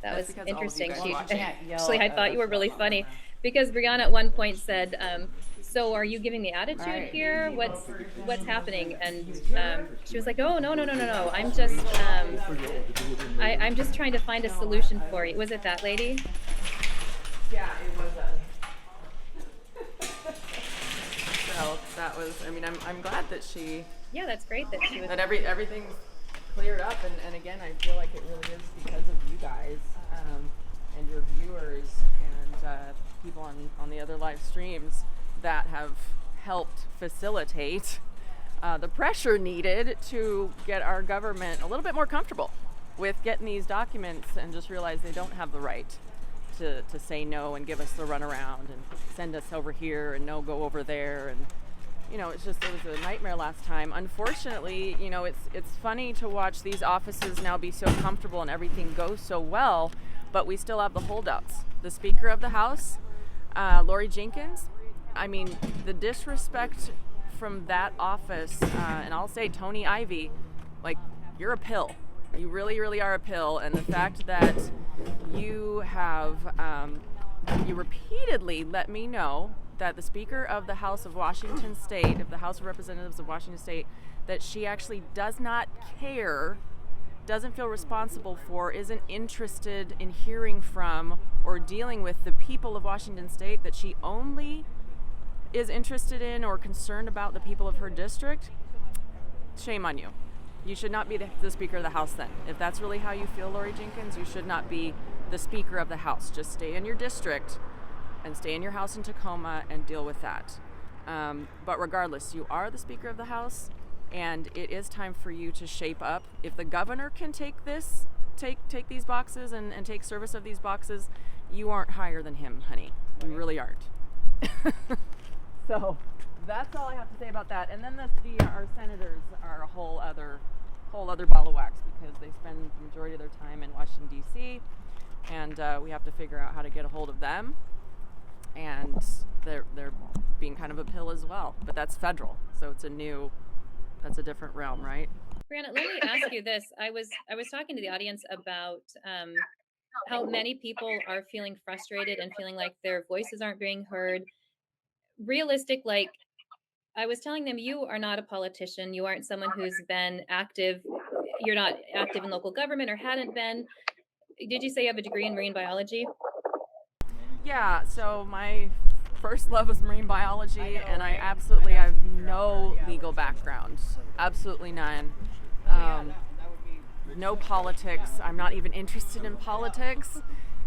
that was interesting. Actually, I thought you were really funny because Brianna at one point said, "So are you giving the attitude here? What's happening?" And she was like, "Oh, no. I'm just I'm just trying to find a solution for you." Was it that lady? Yeah, it was so that was, I mean, I'm glad that she... Yeah, that's great that she was... That everything's cleared up, and again, I feel like it really is because of you guys, and your viewers, and people on the other live streams that have helped facilitate the pressure needed to get our government a little bit more comfortable with getting these documents and just realize they don't have the right to say no and give us the runaround and send us over here and no go over there. And it was a nightmare last time. Unfortunately, it's funny to watch these offices now be so comfortable and everything goes so well, but we still have the holdouts. The Speaker of the House, Lori Jenkins, I mean, the disrespect from that office, and I'll say Tony Ivey, like, you're a pill. You really, really are a pill. And the fact that you have, you repeatedly let me know that the Speaker of the House of Washington State, of the House of Representatives of Washington State, that she actually does not care, doesn't feel responsible for, isn't interested in hearing from or dealing with the people of Washington State, that she only is interested in or concerned about the people of her district. Shame on you. You should not be the Speaker of the House then. If that's really how you feel, Lori Jenkins, you should not be the Speaker of the House. Just stay in your district and stay in your house in Tacoma and deal with that. But regardless, you are the Speaker of the House, and it is time for you to shape up. If the governor can take these boxes and take service of these boxes, you aren't higher than him, honey. You really aren't. So that's all I have to say about that. And then our senators are a whole other ball of wax, because they spend the majority of their time in Washington, D.C., and we have to figure out how to get a hold of them. And they're being kind of a pill as well, but that's federal, so that's a different realm, right? Brianna, let me ask you this. I was talking to the audience about how many people are feeling frustrated and feeling like their voices aren't being heard. Realistic, like, I was telling them, you are not a politician. You aren't someone who's been active. You're not active in local government or hadn't been. Did you say you have a degree in marine biology? Yeah, so my first love was marine biology, and I absolutely have no legal background. Absolutely none. No politics. I'm not even interested in politics.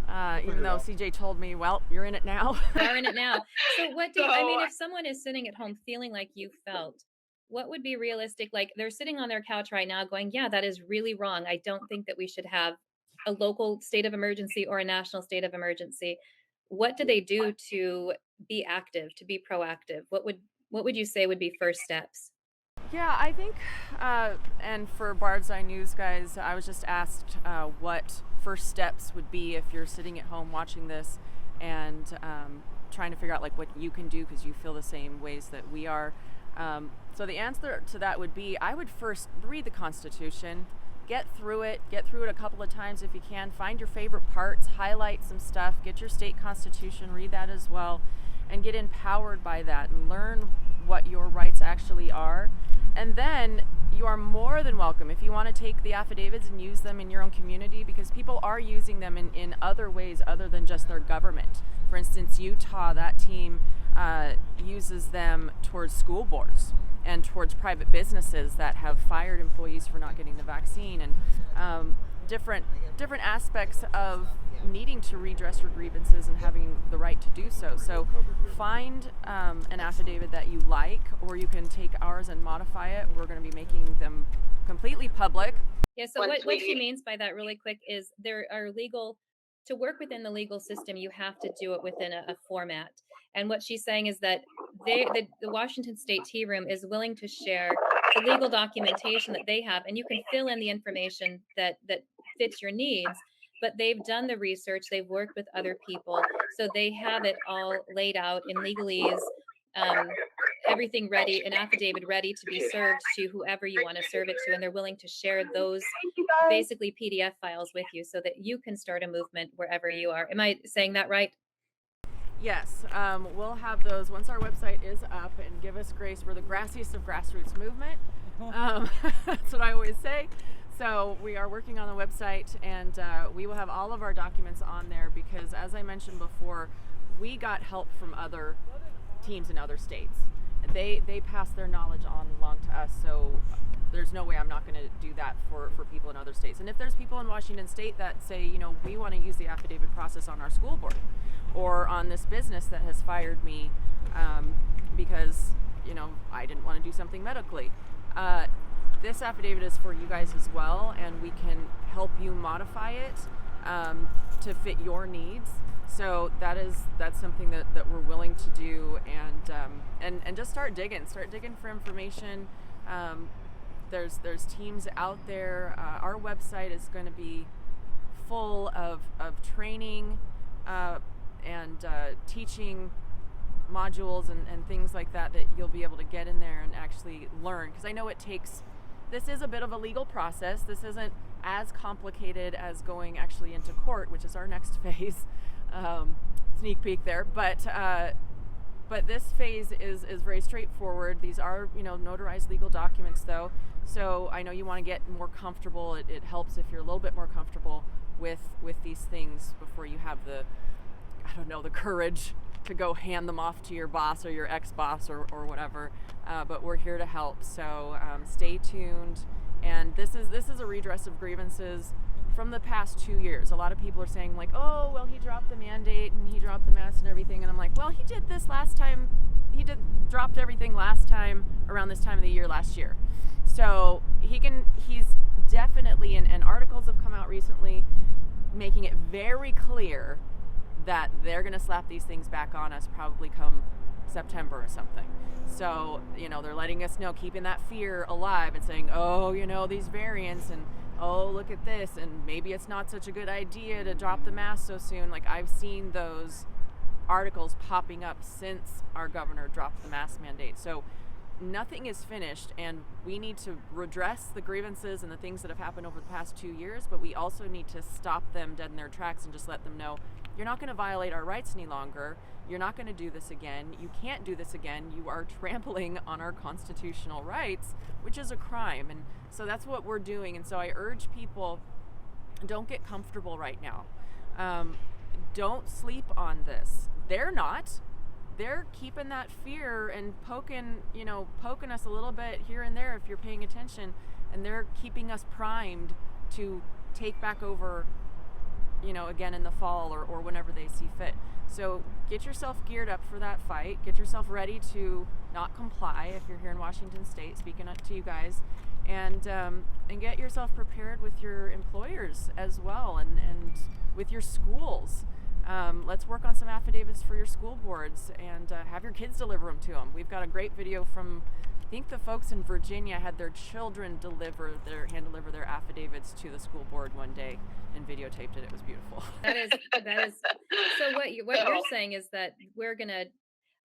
Even though CJ told me, well, you're in it now. You're in it now. So if someone is sitting at home feeling like you felt, what would be realistic? Like, they're sitting on their couch right now going, yeah, that is really wrong. I don't think that we should have a local state of emergency or a national state of emergency. What do they do to be active, to be proactive? What would you say would be first steps? Yeah, I think, and for BardsEyeNews guys, I was just asked what first steps would be if you're sitting at home watching this and trying to figure out like what you can do, because you feel the same ways that we are. So the answer to that would be, I would first read the Constitution, get through it a couple of times if you can, find your favorite parts, highlight some stuff, get your state constitution, read that as well, and get empowered by that and learn what your rights actually are. And then you are more than welcome if you want to take the affidavits and use them in your own community, because people are using them in other ways other than just their government. For instance, Utah, that team uses them towards school boards and towards private businesses that have fired employees for not getting the vaccine, and different aspects of needing to redress your grievances and having the right to do so. So find an affidavit that you like, or you can take ours and modify it. We're going to be making them completely public. Yeah, so what she means by that really quick is there are to work within the legal system, you have to do it within a format. And what she's saying is that the Washington State Tea Room is willing to share the legal documentation that they have, and you can fill in the information that fits your needs. But they've done the research, they've worked with other people, so they have it all laid out in legalese, everything ready, an affidavit ready to be served to whoever you want to serve it to, and they're willing to share those basically PDF files with you so that you can start a movement wherever you are. Am I saying that right? Yes, we'll have those once our website is up, and give us grace. We're the grassiest of grassroots movement. That's what I always say. So we are working on the website, and we will have all of our documents on there, because as I mentioned before, we got help from other teams in other states. They pass their knowledge on along to us, so there's no way I'm not going to do that for people in other states. And if there's people in Washington State that say, we want to use the affidavit process on our school board, or on this business that has fired me because I didn't want to do something medically, this affidavit is for you guys as well, and we can help you modify it to fit your needs. So that's something that we're willing to do, and just start digging for information. There's teams out there. Our website is going to be full of training and teaching modules and things like that you'll be able to get in there and actually learn, because I know this is a bit of a legal process. This isn't as complicated as going actually into court, which is our next phase. Sneak peek there, but this phase is very straightforward. These are notarized legal documents though, so I know you want to get more comfortable. It helps if you're a little bit more comfortable with these things before you have the courage to go hand them off to your boss or your ex-boss or whatever, but we're here to help. So stay tuned. And this is a redress of grievances from the past 2 years. A lot of people are saying like, oh, well, he dropped the mandate and he dropped the mask and everything. And I'm like, well, he did this last time. He dropped everything last time around this time of the year last year. So he's definitely, and articles have come out recently making it very clear that they're going to slap these things back on us probably come September or something. So, they're letting us know, keeping that fear alive and saying, oh, these variants, and oh, look at this, and maybe it's not such a good idea to drop the mask so soon. Like, I've seen those articles popping up since our governor dropped the mask mandate. So nothing is finished, and we need to redress the grievances and the things that have happened over the past 2 years, but we also need to stop them dead in their tracks and just let them know, you're not going to violate our rights any longer. You're not going to do this again. You can't do this again. You are trampling on our constitutional rights, which is a crime. And so that's what we're doing. And so I urge people, don't get comfortable right now. Don't sleep on this. They're not. They're keeping that fear and poking us a little bit here and there if you're paying attention, and they're keeping us primed to take back over, again in the fall or whenever they see fit. So get yourself geared up for that fight. Get yourself ready to not comply if you're here in Washington State, speaking up to you guys, and get yourself prepared with your employers as well, and with your schools. Let's work on some affidavits for your school boards, and have your kids deliver them to them. We've got a great video from, I think the folks in Virginia had their children deliver their affidavits to the school board one day and videotaped it. It was beautiful. That is. So what you're saying is that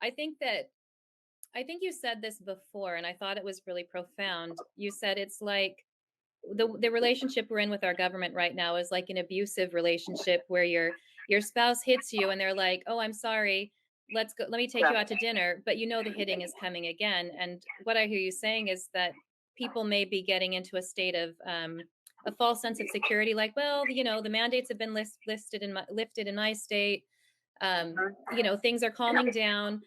I think that I think you said this before, and I thought it was really profound. You said it's like the relationship we're in with our government right now is like an abusive relationship where your spouse hits you and they're like, "Oh, I'm sorry. Let me take you out to dinner," but you know the hitting is coming again. And what I hear you saying is that people may be getting into a state of a false sense of security, like, well, the mandates have been lifted in my state. Things are calming down.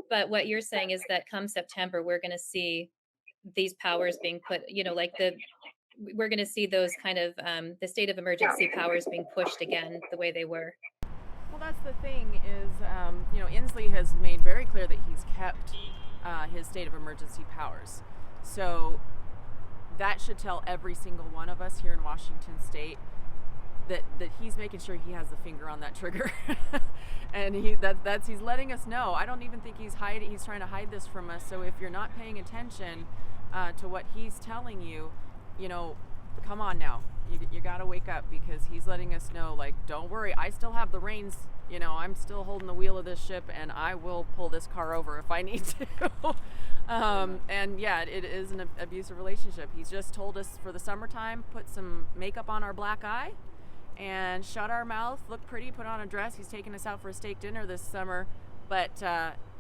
But what you're saying is that come September, we're going to see these powers being put, we're going to see those kind of the state of emergency powers being pushed again the way they were. Well, that's the thing is, Inslee has made very clear that he's kept his state of emergency powers. So that should tell every single one of us here in Washington State that he's making sure he has the finger on that trigger. And he's letting us know. I don't even think he's trying to hide this from us. So if you're not paying attention to what he's telling you, come on now. You got to wake up, because he's letting us know, like, don't worry, I still have the reins. I'm still holding the wheel of this ship, and I will pull this car over if I need to. And yeah, it is an abusive relationship. He's just told us for the summertime, put some makeup on our black eye and shut our mouth, look pretty, put on a dress. He's taking us out for a steak dinner this summer, but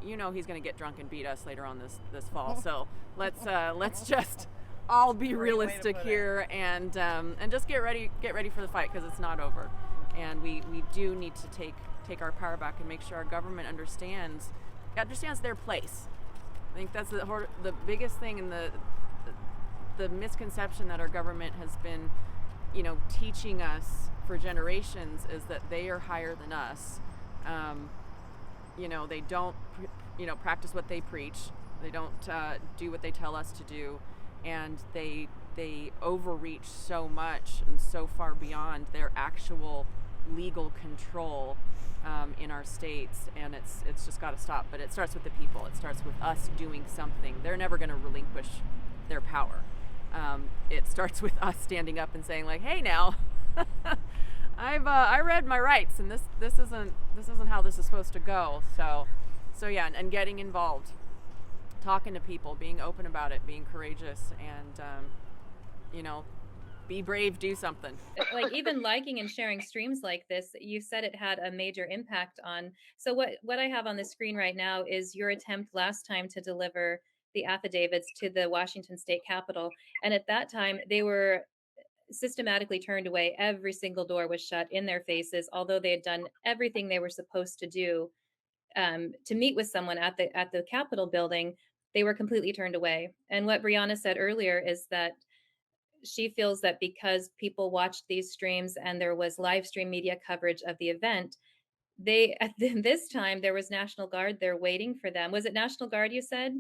he's going to get drunk and beat us later on this fall. So let's just all be realistic here and just get ready for the fight, because it's not over. And we do need to take our power back and make sure our government understands their place. I think that's the biggest thing, and the misconception that our government has been teaching us for generations is that they are higher than us. They don't practice what they preach. They don't do what they tell us to do, and they overreach so much and so far beyond their actual legal control in our states, and it's just got to stop. But it starts with the people. It starts with us doing something. They're never going to relinquish their power. It starts with us standing up and saying, like, hey, now, I read my rights, and this isn't how this is supposed to go. So yeah, and getting involved, talking to people, being open about it, being courageous, and be brave, do something. Like, even liking and sharing streams like this, you said it had a major impact on. So what I have on the screen right now is your attempt last time to deliver the affidavits to the Washington State Capitol. And at that time, they were systematically turned away. Every single door was shut in their faces, although they had done everything they were supposed to do to meet with someone at the Capitol building. They were completely turned away. And what Brianna said earlier is that she feels that because people watched these streams and there was live stream media coverage of the event, this time there was National Guard there waiting for them. Was it National Guard, you said,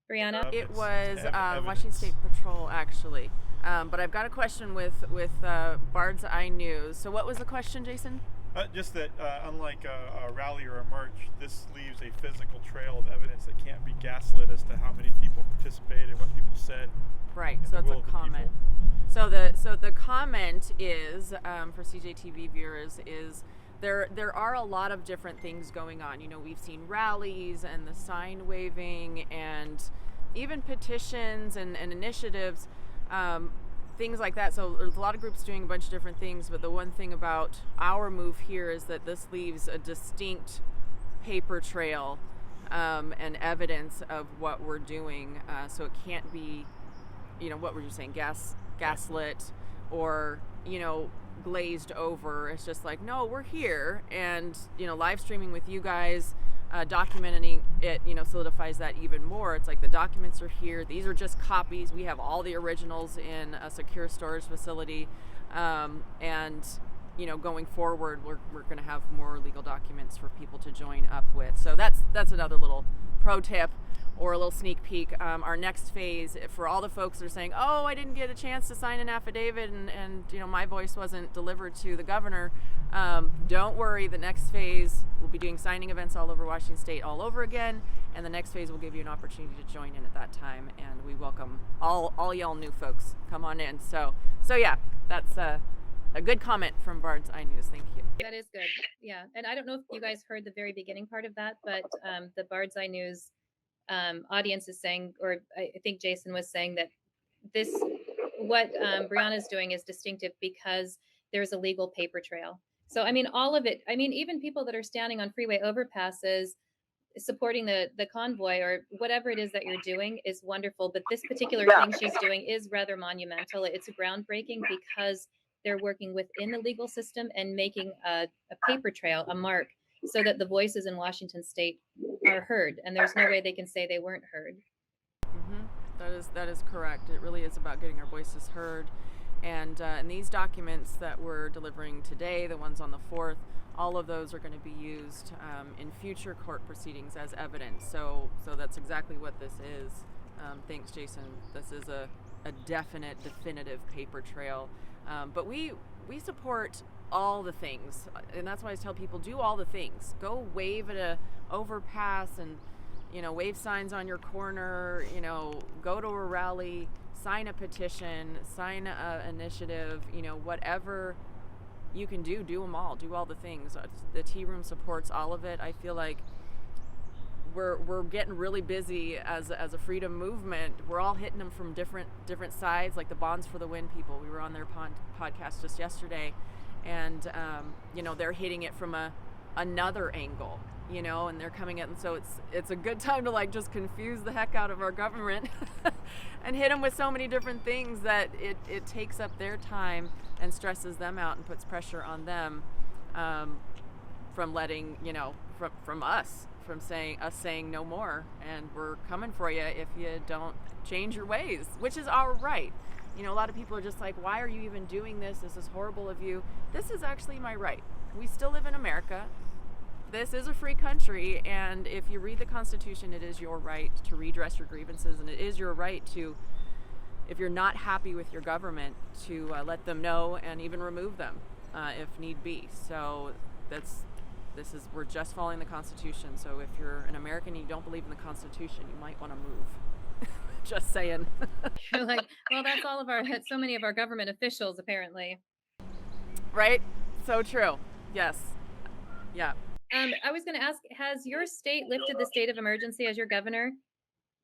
Brianna? It was Washington State Patrol, actually. But I've got a question with BardsEyeNews. So what was the question, Jason? Just that unlike a rally or a march, this leaves a physical trail of evidence that can't be gaslit as to how many people participated, what people said. Right, so it's a comment. So the comment is, for CJTV viewers, is there are a lot of different things going on. We've seen rallies and the sign waving and even petitions and initiatives, things like that. So there's a lot of groups doing a bunch of different things, but the one thing about our move here is that this leaves a distinct paper trail and evidence of what we're doing. So it can't be, what were you saying, gaslit or, glazed over. It's just like, no, we're here, and live streaming with you guys, documenting it, solidifies that even more. It's like the documents are here. These are just copies. We have all the originals in a secure storage facility, and going forward, we're going to have more legal documents for people to join up with. So that's another little pro tip or a little sneak peek. Our next phase, for all the folks that are saying, oh, I didn't get a chance to sign an affidavit and my voice wasn't delivered to the governor, don't worry. The next phase, we'll be doing signing events all over Washington State all over again, and the next phase will give you an opportunity to join in at that time, and we welcome all y'all new folks. Come on in. So yeah, that's a a good comment from BardsEyeNews. Thank you. That is good. Yeah. And I don't know if you guys heard the very beginning part of that, but the BardsEyeNews audience is saying, or I think Jason was saying that what Brianna is doing is distinctive because there's a legal paper trail. So, I mean, all of it, I mean, even people that are standing on freeway overpasses supporting the convoy or whatever it is that you're doing is wonderful. But this particular thing she's doing is rather monumental. It's groundbreaking because they're working within the legal system and making a paper trail, a mark, so that the voices in Washington state are heard. And there's no way they can say they weren't heard. Mm-hmm. That is correct. It really is about getting our voices heard. And these documents that we're delivering today, the ones on the 4th, all of those are going to be used in future court proceedings as evidence. So that's exactly what this is. Thanks, Jason. This is a definitive paper trail. But we support all the things, and that's why I tell people, do all the things. Go wave at a overpass and, wave signs on your corner, go to a rally, sign a petition, sign an initiative, whatever you can do them all. Do all the things. The Tea Room supports all of it. I feel like we're getting really busy as a freedom movement. We're all hitting them from different sides, like the Bonds for the Win people. We were on their podcast just yesterday, and they're hitting it from another angle, and they're coming at, and so it's a good time to just confuse the heck out of our government and hit them with so many different things that it takes up their time and stresses them out and puts pressure on them from letting, from us. From saying no more, and we're coming for you if you don't change your ways, which is our right. A lot of people are just like, why are you even doing this? This is horrible of you. This is actually my right. We still live in America. This is a free country, and if you read the Constitution, it is your right to redress your grievances, and it is your right to, if you're not happy with your government, to let them know and even remove them if need be. So we're just following the Constitution. So if you're an American and you don't believe in the Constitution, you might want to move. Just saying. You're like, well, that's so many of our government officials, apparently. Right? So true. Yes. Yeah. I was going to ask, has your state lifted the state of emergency? Has your governor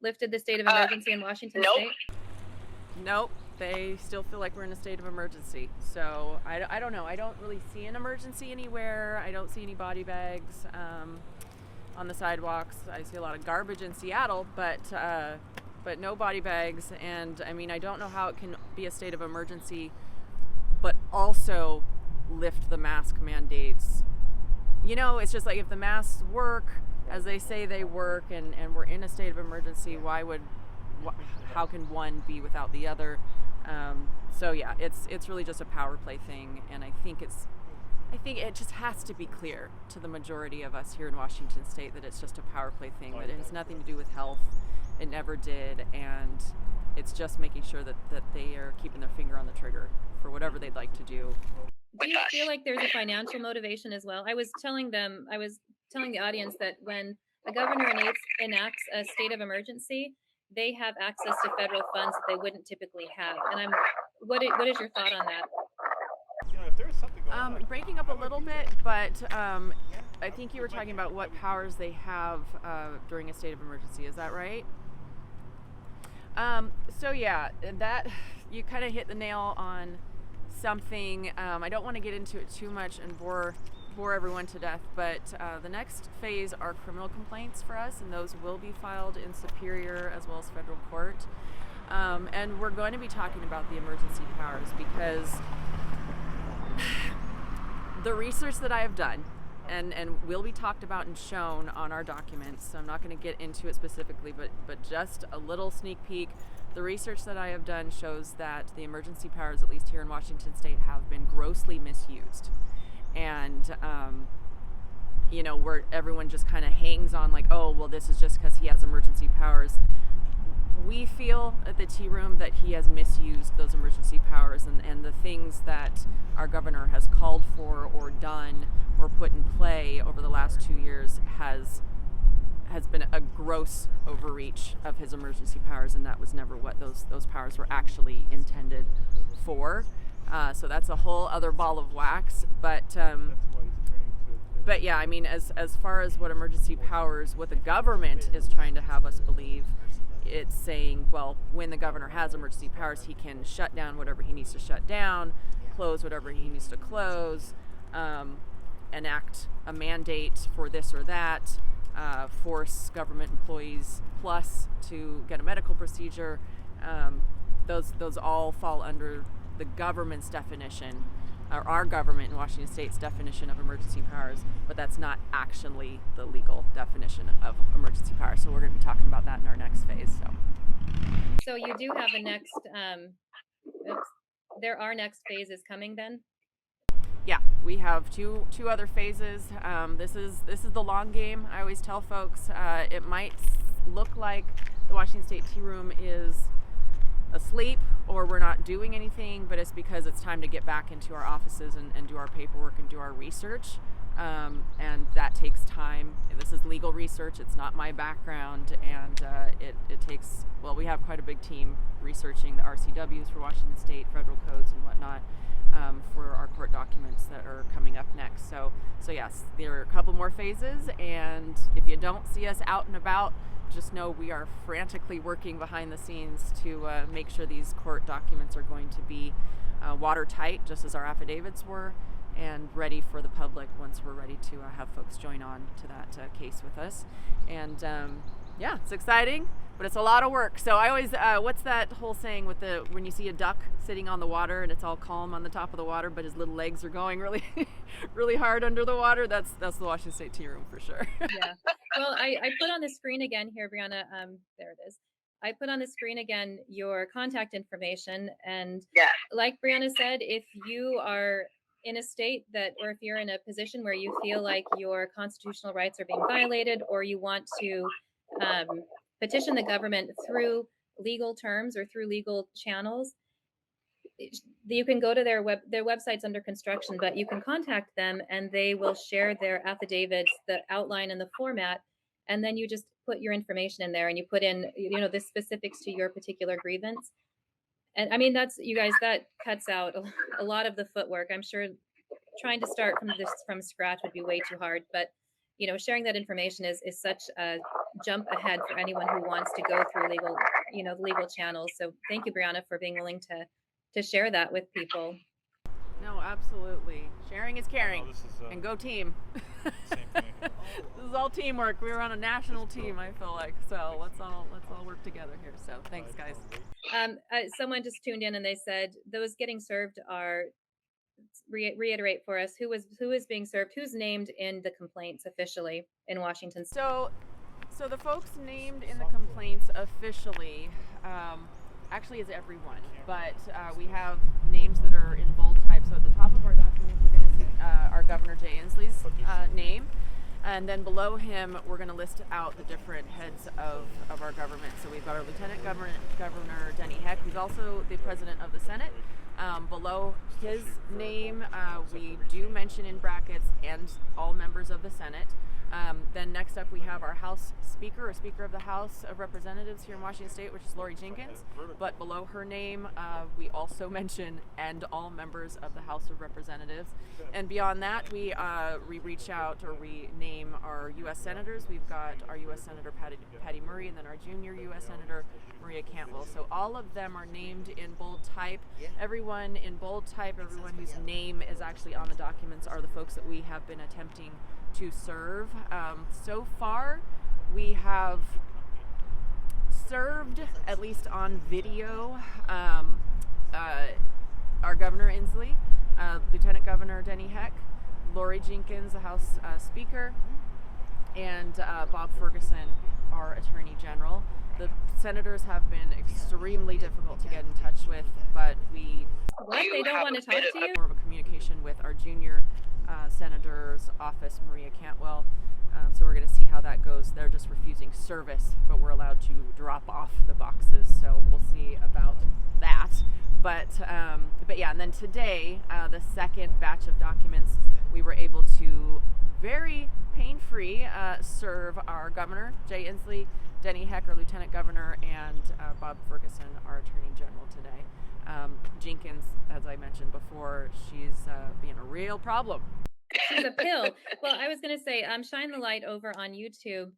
lifted the state of emergency in Washington state? Nope. They still feel like we're in a state of emergency. So I don't know. I don't really see an emergency anywhere. I don't see any body bags on the sidewalks. I see a lot of garbage in Seattle, but no body bags. And I mean, I don't know how it can be a state of emergency, but also lift the mask mandates. It's just like, if the masks work as they say they work, and we're in a state of emergency, how can one be without the other? So yeah, it's really just a power play thing, and I think it just has to be clear to the majority of us here in Washington state that it's just a power play thing, that it has nothing to do with health. It never did, and it's just making sure that they are keeping their finger on the trigger for whatever they'd like to do. Do you feel like there's a financial motivation as well? I was telling the audience that when a governor enacts a state of emergency, they have access to federal funds that they wouldn't typically have. And what is your thought on that? If there's something going on, breaking up a little bit, but I think you were talking about what powers they have during a state of emergency. Is that right? So yeah, that you kind of hit the nail on something. I don't want to get into it too much and bore everyone to death, but the next phase are criminal complaints for us, and those will be filed in Superior as well as federal court. And we're going to be talking about the emergency powers, because the research that I have done and will be talked about and shown on our documents, so I'm not going to get into it specifically, but just a little sneak peek. The research that I have done shows that the emergency powers, at least here in Washington state, have been grossly misused. And, where everyone just kind of hangs on like, oh, well, this is just because he has emergency powers. We feel at the Tea Room that he has misused those emergency powers, and the things that our governor has called for or done or put in play over the last 2 years has been a gross overreach of his emergency powers, and that was never what those powers were actually intended for. So that's a whole other ball of wax. But yeah, I mean, as far as what emergency powers, what the government is trying to have us believe, it's saying, well, when the governor has emergency powers, he can shut down whatever he needs to shut down, close whatever he needs to close, enact a mandate for this or that, force government employees plus to get a medical procedure. Those all fall under the government's definition, or our government in Washington State's definition of emergency powers, but that's not actually the legal definition of emergency powers. So we're going to be talking about that in our next phase. So you do have a next, there are next phases coming then? Yeah, we have two other phases. This is the long game. I always tell folks it might look like the Washington State Tea Room is asleep or we're not doing anything, but it's because it's time to get back into our offices and do our paperwork and do our research, and that takes time. This is legal research. It's not my background, and it takes, well, we have quite a big team researching the RCWs for Washington State, federal codes and whatnot, for our court documents that are coming up next. So yes, there are a couple more phases, and if you don't see us out and about, just know we are frantically working behind the scenes to make sure these court documents are going to be watertight, just as our affidavits were, and ready for the public once we're ready to have folks join on to that case with us. And yeah, it's exciting, but it's a lot of work. So I always, what's that whole saying with when you see a duck sitting on the water and it's all calm on the top of the water, but his little legs are going really, really hard under the water? That's the Washington State Tea Room for sure. Yeah. Well, I put on the screen again here, Brianna. There it is. I put on the screen again your contact information, and like Brianna said, if you are in a state that, or if you're in a position where you feel like your constitutional rights are being violated, or you want to petition the government through legal terms or through legal channels, you can go to their website's under construction, but you can contact them and they will share their affidavits, the outline and the format, and then you just put your information in there and you put in, the specifics to your particular grievance. And I mean, that's, you guys, that cuts out a lot of the footwork. I'm sure trying to start from scratch would be way too hard, but sharing that information is such a jump ahead for anyone who wants to go through legal channels. So thank you, Brianna, for being willing to share that with people. No, absolutely. Sharing is caring. And go team. Same thing. This is all teamwork. We were on a national team, I feel like. So let's all work together here. So thanks, guys. Someone just tuned in and they said those getting served are, reiterate for us, who is being served, who's named in the complaints officially in Washington State? So the folks named in the complaints officially actually is everyone, but we have names that are in bold type. So at the top of our document, you're going to see our Governor Jay Inslee's name, and then below him, we're going to list out the different heads of our government. So we've got our Lieutenant Governor Denny Heck, who's also the President of the Senate. Below his name, we do mention in brackets and all members of the Senate. Then next up we have our House Speaker, or Speaker of the House of Representatives here in Washington State, which is Lori Jenkins. But below her name, we also mention and all members of the House of Representatives. And beyond that, we reach out, or we name our U.S. Senators. We've got our U.S. Senator Patty Murray, and then our junior U.S. Senator Maria Cantwell. So all of them are named in bold type. Everyone in bold type, everyone whose name is actually on the documents, are the folks that we have been attempting to serve. So far, we have served, at least on video, our Governor Inslee, Lieutenant Governor Denny Heck, Lori Jenkins, the House Speaker, and Bob Ferguson, our Attorney General. The senators have been extremely difficult to get in touch with, but they don't want to talk to you? More of a communication with our junior senator's office, Maria Cantwell. So we're going to see how that goes. They're just refusing service, but we're allowed to drop off the boxes. So we'll see about that. But yeah, and then today, the second batch of documents, we were able to very pain-free serve our Governor, Jay Inslee, Denny Heck, our Lieutenant Governor, and Bob Ferguson, our Attorney General today. Jenkins, as I mentioned before, she's being a real problem. She's a pill. Well, I was going to say, Shine the Light over on YouTube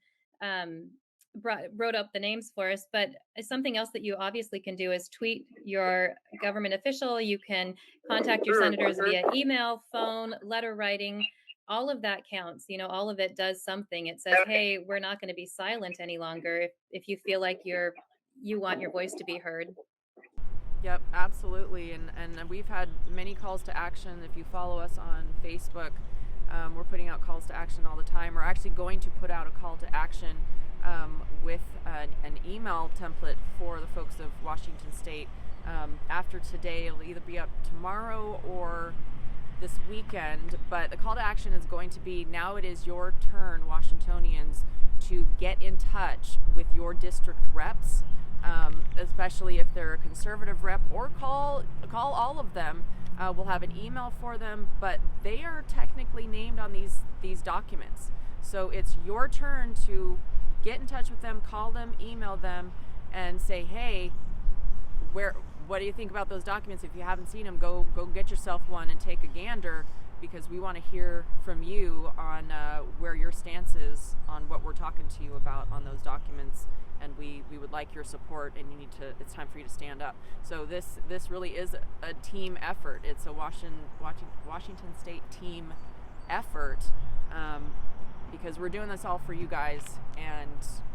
wrote up the names for us, but something else that you obviously can do is tweet your government official. You can contact your senators via email, phone, letter writing. All of that counts. You know, all of it does something. It says, hey, we're not going to be silent any longer if you feel like you want your voice to be heard. Yep, absolutely. And we've had many calls to action. If you follow us on Facebook, we're putting out calls to action all the time. We're actually going to put out a call to action with an email template for the folks of Washington State. After today, it'll either be up tomorrow or this weekend, but the call to action is going to be, now it is your turn, Washingtonians, to get in touch with your district reps, especially if they're a conservative rep, or call all of them. We'll have an email for them, but they are technically named on these documents. So it's your turn to get in touch with them, call them, email them, and say, hey, what do you think about those documents? If you haven't seen them, go get yourself one and take a gander, because we want to hear from you on where your stance is on what we're talking to you about on those documents, and we would like your support, and it's time for you to stand up. So this really is a team effort. It's a Washington State team effort, because we're doing this all for you guys, and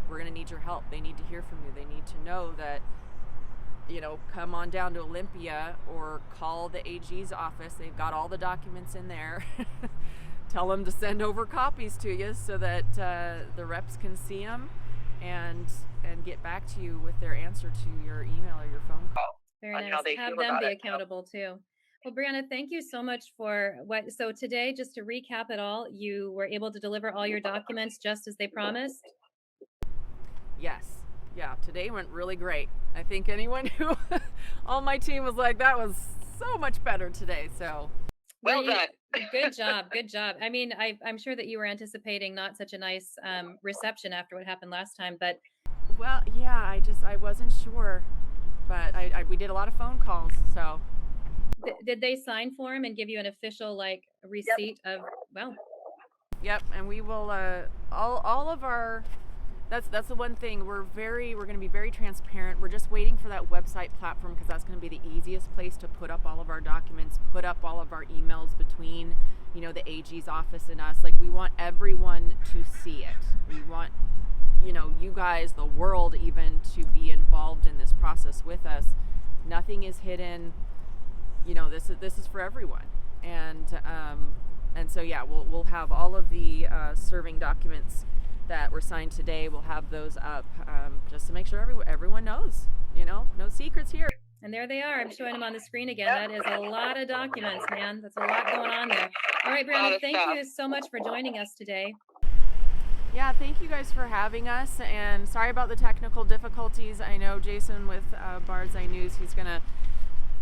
we're going to need your help. They need to hear from you. They need to know that, come on down to Olympia or call the AG's office. They've got all the documents in there. Tell them to send over copies to you so that the reps can see them and get back to you with their answer to your email or your phone call. Very nice. Have them be accountable too. Well, Brianna, thank you so much for so today, just to recap it all, you were able to deliver all your documents just as they promised? Yes. Yeah, today went really great. I think anyone who on my team was like, that was so much better today. So well done. Good job. Good job. I mean, I'm sure that you were anticipating not such a nice reception after what happened last time, but. Well, yeah, I wasn't sure, but we did a lot of phone calls. So did they sign for him and give you an official receipt of? Well. Yep, and we will all of our. That's the one thing, we're going to be very transparent. We're just waiting for that website platform, because that's going to be the easiest place to put up all of our documents, put up all of our emails between, the AG's office and us. We want everyone to see it. We want, you guys, the world even, to be involved in this process with us. Nothing is hidden. This is for everyone. And so yeah, we'll have all of the serving documents that were signed today. We'll have those up just to make sure everyone knows, no secrets here. And there they are. I'm showing them on the screen again. That is a lot of documents, man. That's a lot going on there. All right, Brianna, thank you so much for joining us today. Yeah, thank you guys for having us, and sorry about the technical difficulties. I know Jason with BardsEyeNews, he's going to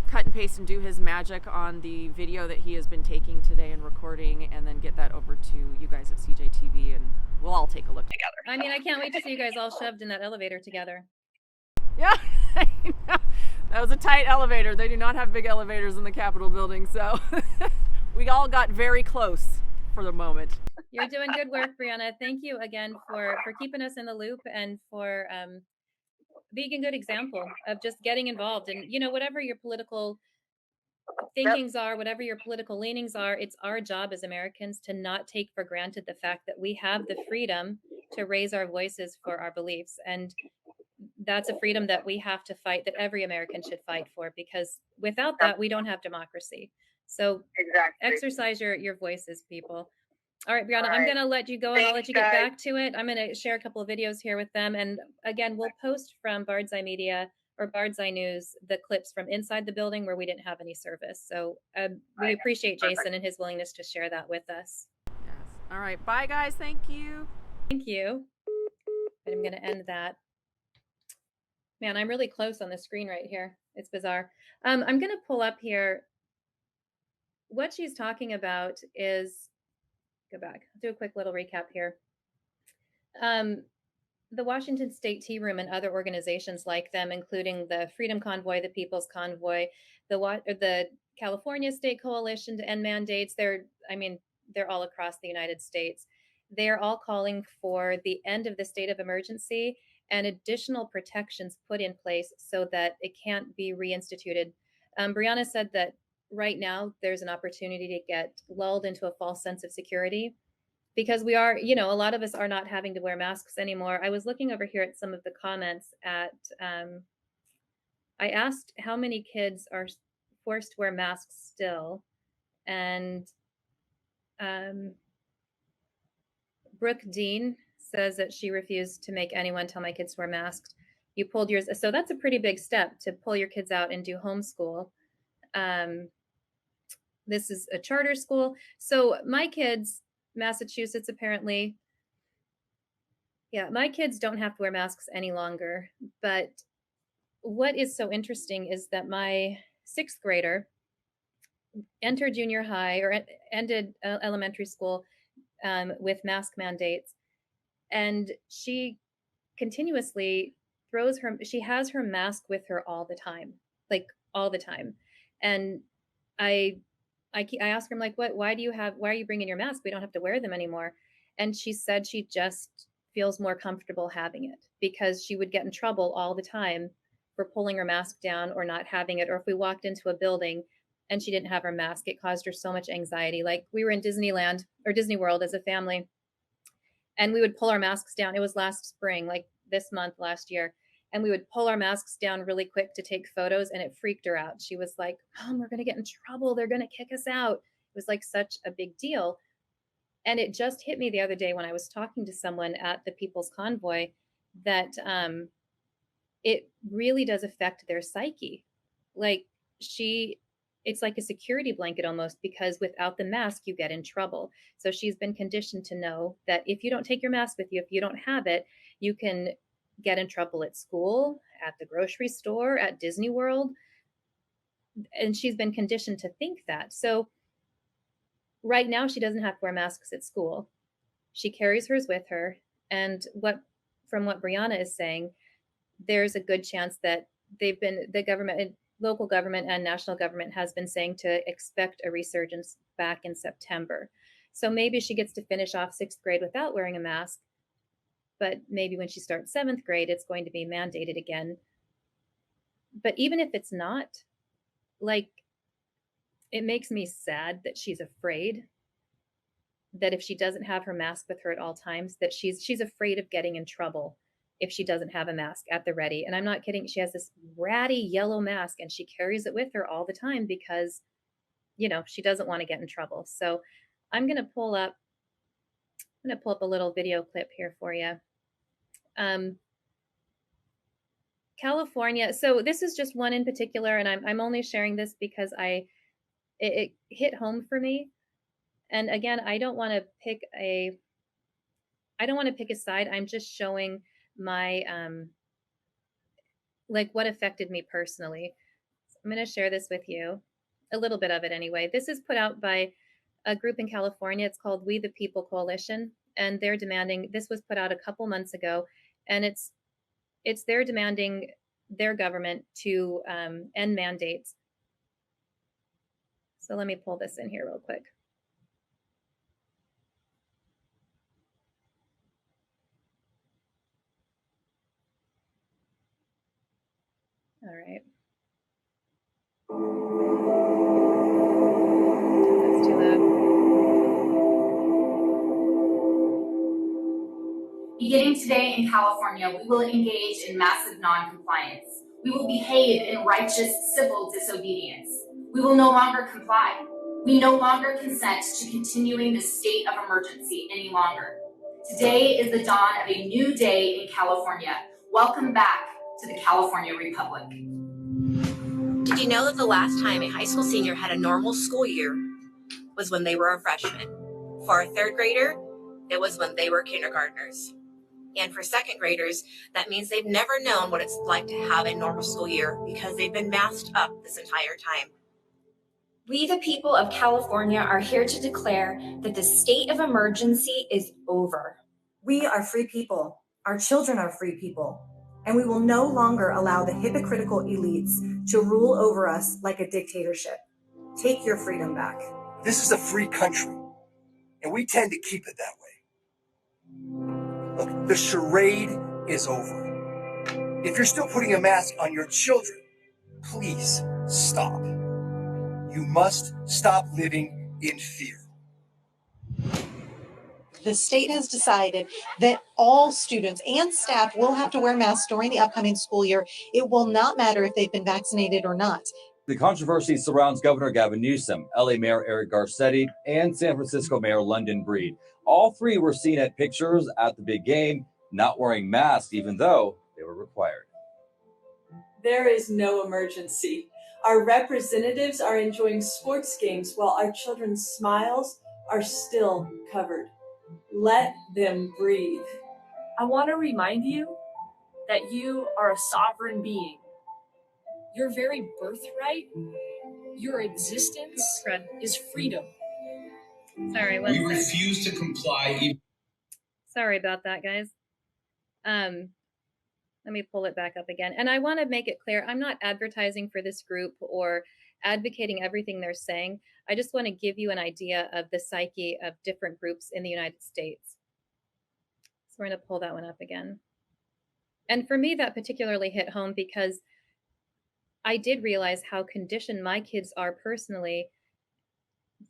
cut and paste and do his magic on the video that he has been taking today and recording, and then get that over to you guys at CJTV, and we'll all take a look together. I mean, I can't wait to see you guys all shoved in that elevator together. Yeah, I know. That was a tight elevator. They do not have big elevators in the Capitol building, so we all got very close for the moment. You're doing good work, Brianna. Thank you again for keeping us in the loop, and for being a good example of just getting involved. And, whatever your political thinkings are, whatever your political leanings are, it's our job as Americans to not take for granted the fact that we have the freedom to raise our voices for our beliefs. And that's a freedom that we have to fight, that every American should fight for, because without that, we don't have democracy. So exercise your voices, people. All right, Brianna, I'm going to let you go, and I'll let you get back to it. I'm going to share a couple of videos here with them. And again, we'll post from BardsEye Media or BardsEyeNews the clips from inside the building where we didn't have any service. So we appreciate Jason and his willingness to share that with us. Yes. All right. Bye, guys. Thank you. Thank you. And I'm going to end that. Man, I'm really close on the screen right here. It's bizarre. I'm going to pull up here. What she's talking about is, go back, I'll do a quick little recap here. the Washington State Tea Room and other organizations like them, including the Freedom Convoy, the People's Convoy, the California State Coalition to End Mandates, they're all across the United States. They're all calling for the end of the state of emergency and additional protections put in place so that it can't be reinstituted. Brianna said that right now there's an opportunity to get lulled into a false sense of security, because we are, a lot of us are not having to wear masks anymore. I was looking over here at some of the comments at, I asked how many kids are forced to wear masks still. And Brooke Dean says that she refused to make anyone tell my kids to wear masks. You pulled yours. So that's a pretty big step, to pull your kids out and do homeschool. This is a charter school. So my kids, Massachusetts, apparently, my kids don't have to wear masks any longer. But what is so interesting is that my 6th grader entered junior high, or ended elementary school with mask mandates, and she continuously she has her mask with her all the time, And I asked her, I'm like, why are you bringing your mask? We don't have to wear them anymore. And she said she just feels more comfortable having it, because she would get in trouble all the time for pulling her mask down or not having it. Or if we walked into a building and she didn't have her mask, it caused her so much anxiety. Like, we were in Disneyland or Disney World as a family, and we would pull our masks down. It was last spring, like this month, last year. And we would pull our masks down really quick to take photos, and it freaked her out. She was like, Mom, we're going to get in trouble. They're going to kick us out. It was like such a big deal. And it just hit me the other day when I was talking to someone at the People's Convoy that it really does affect their psyche. Like, it's like a security blanket almost, because without the mask, you get in trouble. So she's been conditioned to know that if you don't take your mask with you, if you don't have it, you can get in trouble at school, at the grocery store, at Disney World. And she's been conditioned to think that. So right now she doesn't have to wear masks at school. She carries hers with her. And from what Brianna is saying, there's a good chance that the government, local government and national government, has been saying to expect a resurgence back in September. So maybe she gets to finish off 6th grade without wearing a mask. But maybe when she starts 7th grade, it's going to be mandated again. But even if it's not, it makes me sad that she's afraid that if she doesn't have her mask with her at all times, that she's afraid of getting in trouble if she doesn't have a mask at the ready. And I'm not kidding. She has this ratty yellow mask, and she carries it with her all the time because, she doesn't want to get in trouble. So I'm going to pull up a little video clip here for you. California. So this is just one in particular, and I'm only sharing this because it hit home for me. And again, I don't want to pick a side. I'm just showing my what affected me personally. So I'm going to share this with you, a little bit of it anyway. This is put out by a group in California. It's called We the People Coalition, and they're demanding. This was put out a couple months ago, and they're demanding their government to end mandates. So let me pull this in here real quick. All right. That's too loud. Beginning today in California, we will engage in massive non-compliance. We will behave in righteous civil disobedience. We will no longer comply. We no longer consent to continuing the state of emergency any longer. Today is the dawn of a new day in California. Welcome back to the California Republic. Did you know that the last time a high school senior had a normal school year was when they were a freshman? For a 3rd grader, it was when they were kindergartners. And for 2nd graders, that means they've never known what it's like to have a normal school year because they've been masked up this entire time. We, the people of California, are here to declare that the state of emergency is over. We are free people. Our Our children are free people, and we will no longer allow the hypocritical elites to rule over us like a dictatorship. Take your freedom back. This is a free country, and we tend to keep it that way. Look, the charade is over. If you're still putting a mask on your children, please stop. You must stop living in fear. The state has decided that all students and staff will have to wear masks during the upcoming school year. It will not matter if they've been vaccinated or not. The controversy surrounds Governor Gavin Newsom, LA Mayor Eric Garcetti, and San Francisco Mayor London Breed. All three were seen at pictures at the big game, not wearing masks, even though they were required. There is no emergency. Our representatives are enjoying sports games while our children's smiles are still covered. Let them breathe. I want to remind you that you are a sovereign being. Your very birthright, your existence is freedom. Sorry, we refuse to comply. Sorry about that, guys. Let me pull it back up again. And I want to make it clear, I'm not advertising for this group or advocating everything they're saying. I just want to give you an idea of the psyche of different groups in the United States. So we're going to pull that one up again. And for me, that particularly hit home because I did realize how conditioned my kids are personally,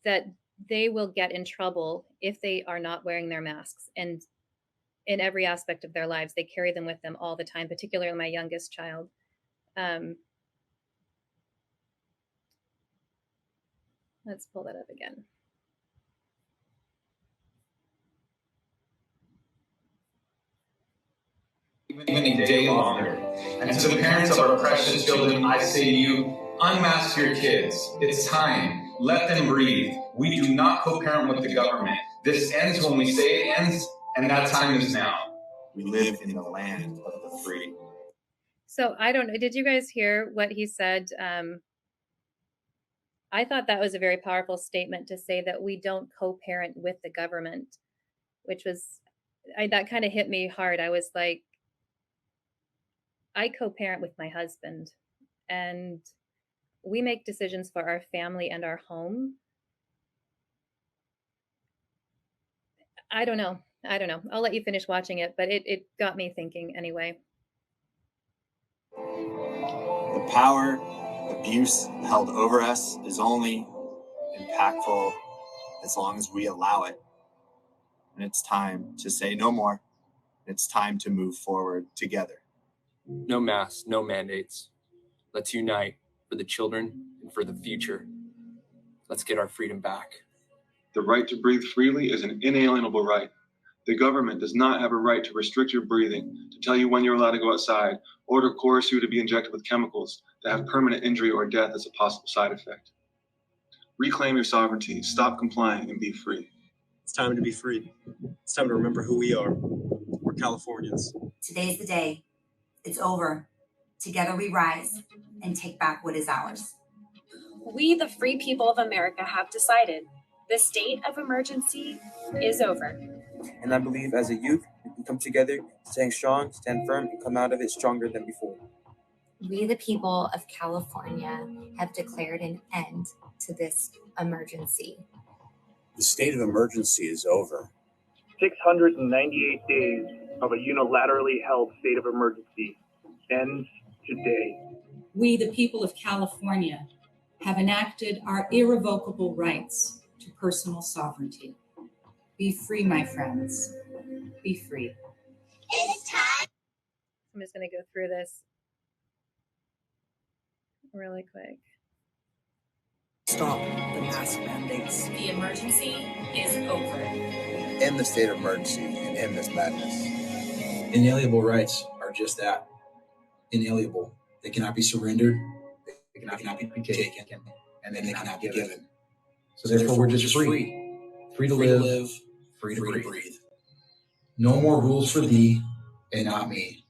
that they will get in trouble if they are not wearing their masks. And in every aspect of their lives, they carry them with them all the time, particularly my youngest child. Let's pull that up again. Even a day longer. And to the parents of our precious children, I say to you, unmask your kids. It's time. Let them breathe. We do not co-parent with the government. This ends when we say it ends, and that time is now. We live in the land of the free. So I don't know. Did you guys hear what he said? I thought that was a very powerful statement to say that we don't co-parent with the government, which was, that kind of hit me hard. I was like, I co-parent with my husband, and we make decisions for our family and our home. I don't know. I'll let you finish watching it, but it got me thinking anyway. The power abuse held over us is only impactful as long as we allow it. And it's time to say no more. It's time to move forward together. No masks, no mandates. Let's unite for the children and for the future. Let's get our freedom back. The right to breathe freely is an inalienable right. The government does not have a right to restrict your breathing, to tell you when you're allowed to go outside, or to coerce you to be injected with chemicals that have permanent injury or death as a possible side effect. Reclaim your sovereignty, stop complying, and be free. It's time to be free. It's time to remember who we are. We're Californians. Today's the day. It's over. Together we rise and take back what is ours. We, the free people of America, have decided the state of emergency is over. And I believe as a youth, we can come together, stand strong, stand firm, and come out of it stronger than before. We, the people of California, have declared an end to this emergency. The state of emergency is over. 698 days of a unilaterally held state of emergency ends today. We, the people of California, have enacted our irrevocable rights to personal sovereignty. Be free, my friends. Be free. I'm just going to go through this really quick. Stop the mask mandates. The emergency is over. End the state of emergency and end this madness. Inalienable rights are just that. Inalienable. They cannot be surrendered. They cannot be taken. And they cannot be given. So therefore, we're just free. Free to live. Free to breathe. No more rules for thee and not me.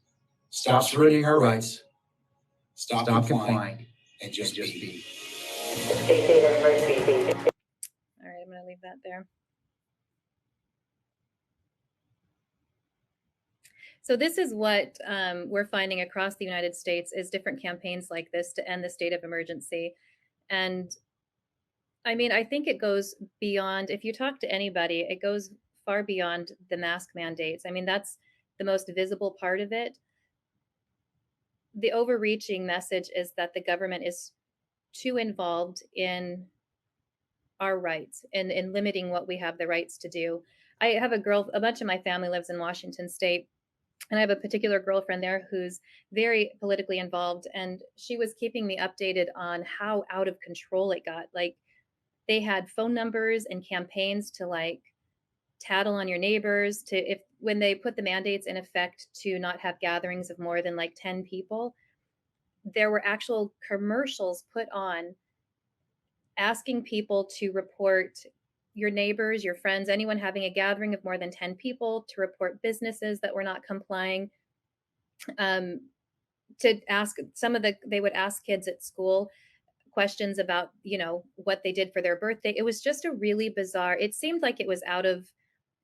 Stop surrendering our rights. Stop complying. And just be. All right, I'm going to leave that there. So this is what we're finding across the United States is different campaigns like this to end the state of emergency. And I mean, I think it goes beyond, if you talk to anybody, it goes far beyond the mask mandates. I mean, that's the most visible part of it. The overreaching message is that the government is too involved in our rights and in limiting what we have the rights to do. I have a bunch of my family lives in Washington State, and I have a particular girlfriend there who's very politically involved, and she was keeping me updated on how out of control it got. Like, they had phone numbers and campaigns to like tattle on your neighbors, to, if when they put the mandates in effect to not have gatherings of more than like 10 people, there were actual commercials put on asking people to report your neighbors, your friends, anyone having a gathering of more than 10 people, to report businesses that were not complying. To ask they would ask kids at school questions about, you know, what they did for their birthday. It was just a really bizarre, it seemed like it was out of,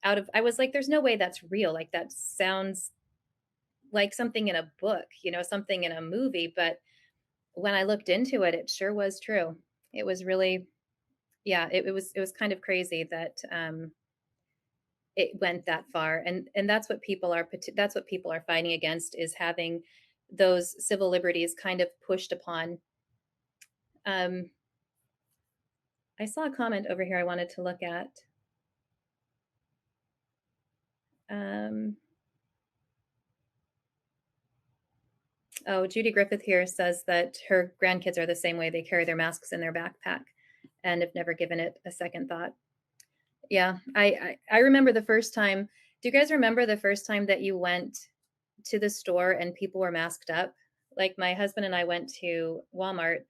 I was like, there's no way that's real. Like, that sounds like something in a book, you know, something in a movie. But when I looked into it, it sure was true. It was really, yeah, it was kind of crazy that it went that far. And that's what people are fighting against, is having those civil liberties kind of pushed upon. I saw a comment over here I wanted to look at. Oh, Judy Griffith here says that her grandkids are the same way. They carry their masks in their backpack and have never given it a second thought. Yeah, I remember the first time. Do you guys remember the first time that you went to the store and people were masked up? Like, my husband and I went to Walmart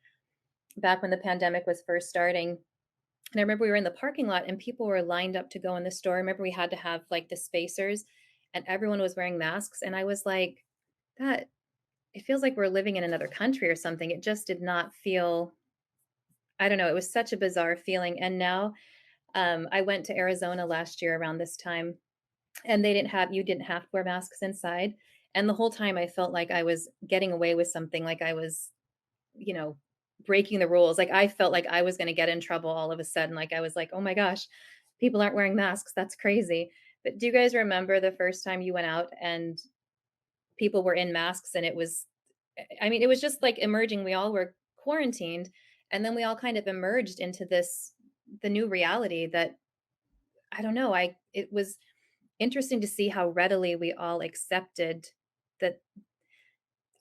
back when the pandemic was first starting. And I remember we were in the parking lot and people were lined up to go in the store. I remember we had to have like the spacers and everyone was wearing masks. And I was like, that, it feels like we're living in another country or something. It just did not feel, I don't know, it was such a bizarre feeling. And now I went to Arizona last year around this time, and you didn't have to wear masks inside. And the whole time I felt like I was getting away with something, like I was, you know, breaking the rules. Like, I felt like I was going to get in trouble all of a sudden. Like, I was like, oh my gosh, people aren't wearing masks. That's crazy. But do you guys remember the first time you went out and people were in masks? And it was, I mean, it was just like emerging. We all were quarantined, and then we all kind of emerged into the new reality that, I don't know, it was interesting to see how readily we all accepted that.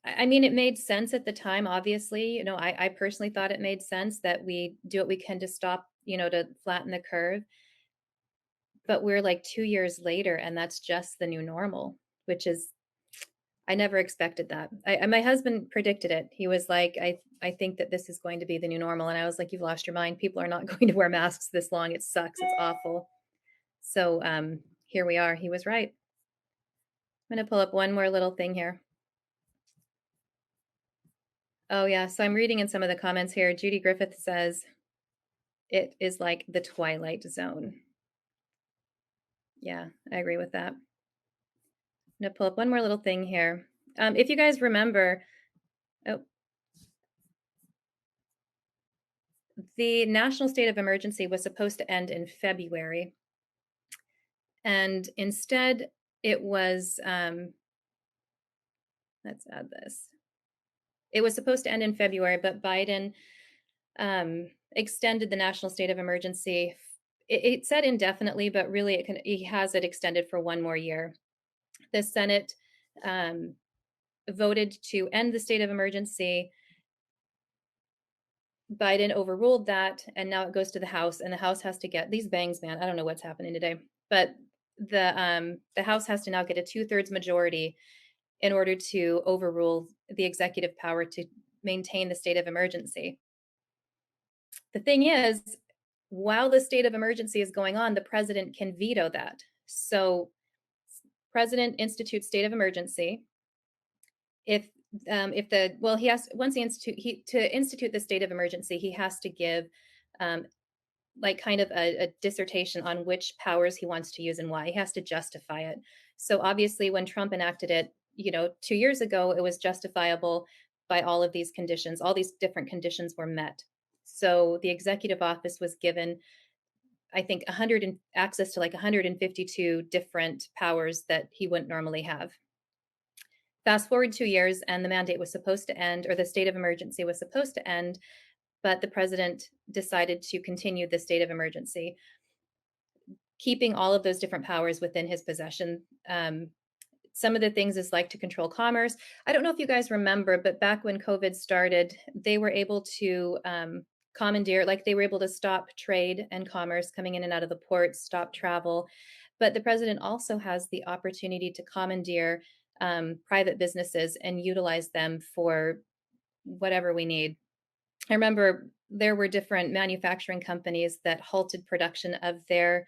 I mean, it made sense at the time, obviously. You know, I personally thought it made sense that we do what we can to stop, you know, to flatten the curve. But we're like 2 years later, and that's just the new normal, which is, I never expected that. My husband predicted it. He was like, I think that this is going to be the new normal. And I was like, you've lost your mind. People are not going to wear masks this long. It sucks. It's awful. So here we are. He was right. I'm going to pull up one more little thing here. Oh, yeah. So I'm reading in some of the comments here. Judy Griffith says, it is like the Twilight Zone. Yeah, I agree with that. I'm going to pull up one more little thing here. If you guys remember, the national state of emergency was supposed to end in February. And instead, it was, let's add this. It was supposed to end in February, but Biden extended the national state of emergency. It said indefinitely, but really he has it extended for one more year. The Senate voted to end the state of emergency. Biden overruled that, and now it goes to the House, and the House has to get these bangs, man. I don't know what's happening today, but the House has to now get a 2/3 majority in order to overrule the executive power to maintain the state of emergency. The thing is, while the state of emergency is going on, the president can veto that. So, president institutes state of emergency. If he has, once to institute the state of emergency, he has to give like kind of a dissertation on which powers he wants to use and why. He has to justify it. So obviously when Trump enacted it, 2 years ago, it was justifiable by all of these conditions. All these different conditions were met. So the executive office was given, I think, access to like 152 different powers that he wouldn't normally have. Fast forward 2 years, and the mandate was supposed to end, or the state of emergency was supposed to end, but the president decided to continue the state of emergency, keeping all of those different powers within his possession. Some of the things is like to control commerce. I don't know if you guys remember, but back when COVID started, they were able to commandeer, like they were able to stop trade and commerce coming in and out of the ports, stop travel. But the president also has the opportunity to commandeer private businesses and utilize them for whatever we need. I remember there were different manufacturing companies that halted production of their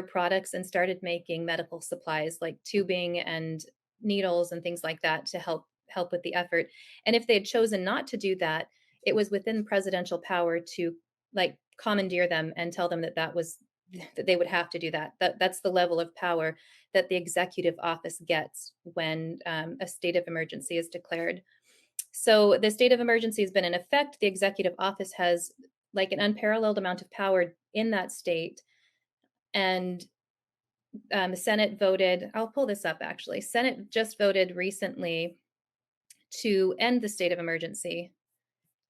products and started making medical supplies like tubing and needles and things like that to help with the effort. And if they had chosen not to do that, it was within presidential power to like commandeer them and tell them that they would have to do that. That's the level of power that the executive office gets when a state of emergency is declared. So the state of emergency has been in effect. The executive office has like an unparalleled amount of power in that state. And the Senate voted, I'll pull this up actually. Senate just voted recently to end the state of emergency.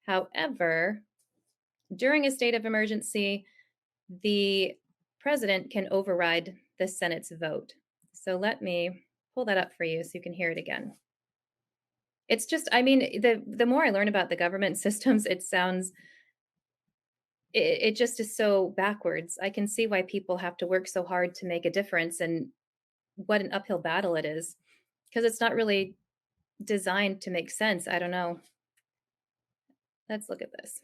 However, during a state of emergency, the president can override the Senate's vote. So let me pull that up for you so you can hear it again. It's just, I mean, the more I learn about the government systems, it just is so backwards. I can see why people have to work so hard to make a difference and what an uphill battle it is, because it's not really designed to make sense. I don't know. Let's look at this.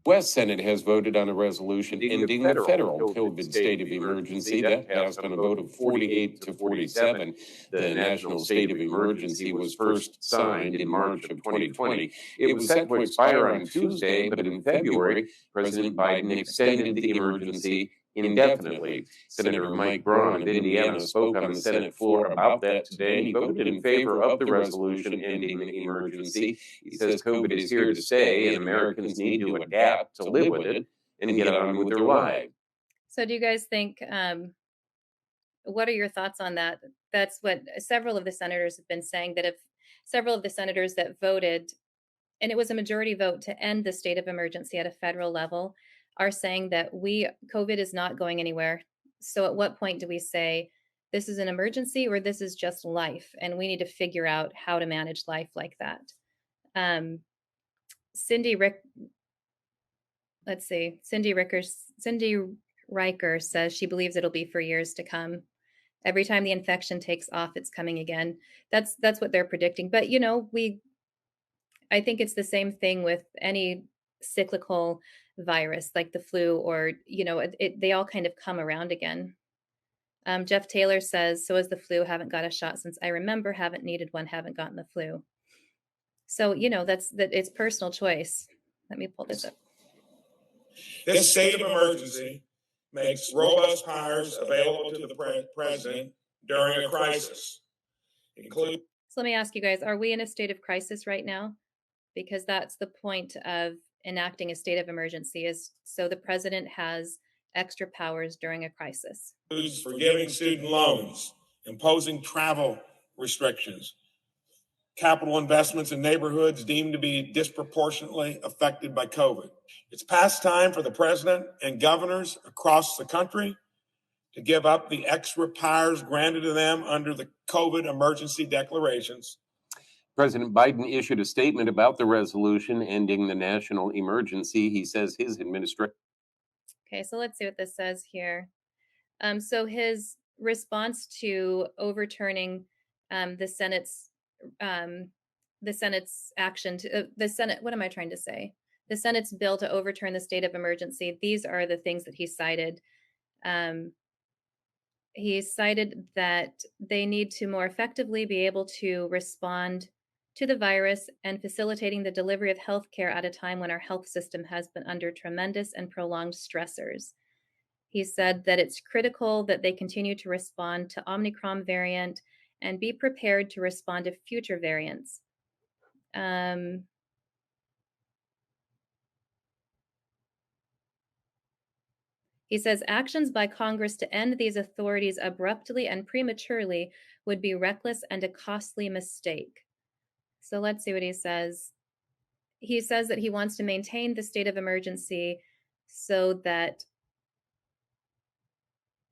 U.S. Senate has voted on a resolution ending the federal COVID state of emergency. That passed on a vote of 48 to 47. The national state of emergency was first signed in March of 2020. It was set to expire on Tuesday, but in February, President Biden extended the emergency indefinitely. Senator Mike Braun of Indiana spoke on the Senate floor about that today. He voted in favor of the resolution ending the emergency. He says COVID is here to stay and Americans need to adapt to live with it and get on with their lives. So do you guys think, what are your thoughts on that? That's what several of the senators have been saying, that if several of the senators that voted, and it was a majority vote to end the state of emergency at a federal level, are saying that COVID is not going anywhere. So at what point do we say this is an emergency or this is just life and we need to figure out how to manage life like that? Cindy Riker says she believes it'll be for years to come. Every time the infection takes off, it's coming again. That's what they're predicting. But I think it's the same thing with any cyclical virus like the flu, or they all kind of come around again. Jeff Taylor says, so as the flu, haven't got a shot since I remember, haven't needed one, haven't gotten the flu. So it's personal choice. Let me pull this up. This state of emergency makes robust powers available to the president during a crisis. So let me ask you guys, are we in a state of crisis right now? Because that's the point of enacting a state of emergency, is so the president has extra powers during a crisis. Forgiving student loans, imposing travel restrictions, capital investments in neighborhoods deemed to be disproportionately affected by COVID. It's past time for the president and governors across the country to give up the extra powers granted to them under the COVID emergency declarations. President Biden issued a statement about the resolution ending the national emergency. He says his administration. Okay, so let's see what this says here. So his response to overturning the Senate's action to the Senate. What am I trying to say? The Senate's bill to overturn the state of emergency. These are the things that he cited. He cited that they need to more effectively be able to respond to the virus and facilitating the delivery of health care at a time when our health system has been under tremendous and prolonged stressors. He said that it's critical that they continue to respond to Omicron variant and be prepared to respond to future variants. He says actions by Congress to end these authorities abruptly and prematurely would be reckless and a costly mistake. So let's see what he says. He says that he wants to maintain the state of emergency so that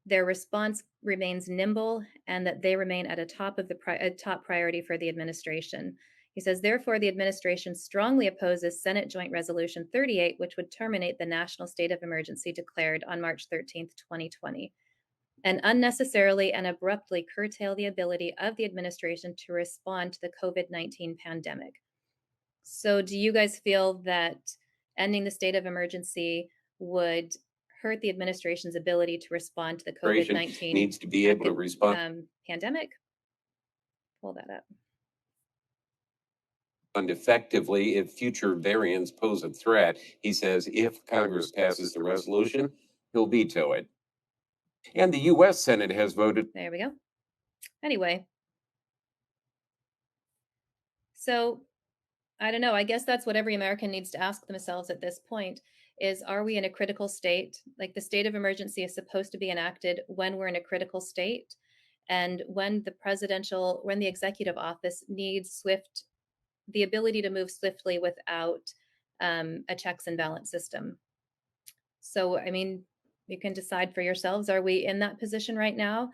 their response remains nimble and that they remain at a top priority for the administration. He says, therefore, the administration strongly opposes Senate Joint Resolution 38, which would terminate the national state of emergency declared on March 13th, 2020, and unnecessarily and abruptly curtail the ability of the administration to respond to the COVID-19 pandemic. So do you guys feel that ending the state of emergency would hurt the administration's ability to respond to the COVID-19 needs to be able to respond pandemic? Pull that up. Effectively if future variants pose a threat. He says if Congress passes the resolution, he'll veto it. And the U.S. Senate has voted. There we go. Anyway. So I don't know. I guess that's what every American needs to ask themselves at this point is, are we in a critical state? Like the state of emergency is supposed to be enacted when we're in a critical state and when the executive office needs the ability to move swiftly without a checks and balance system. So, I mean, you can decide for yourselves, are we in that position right now?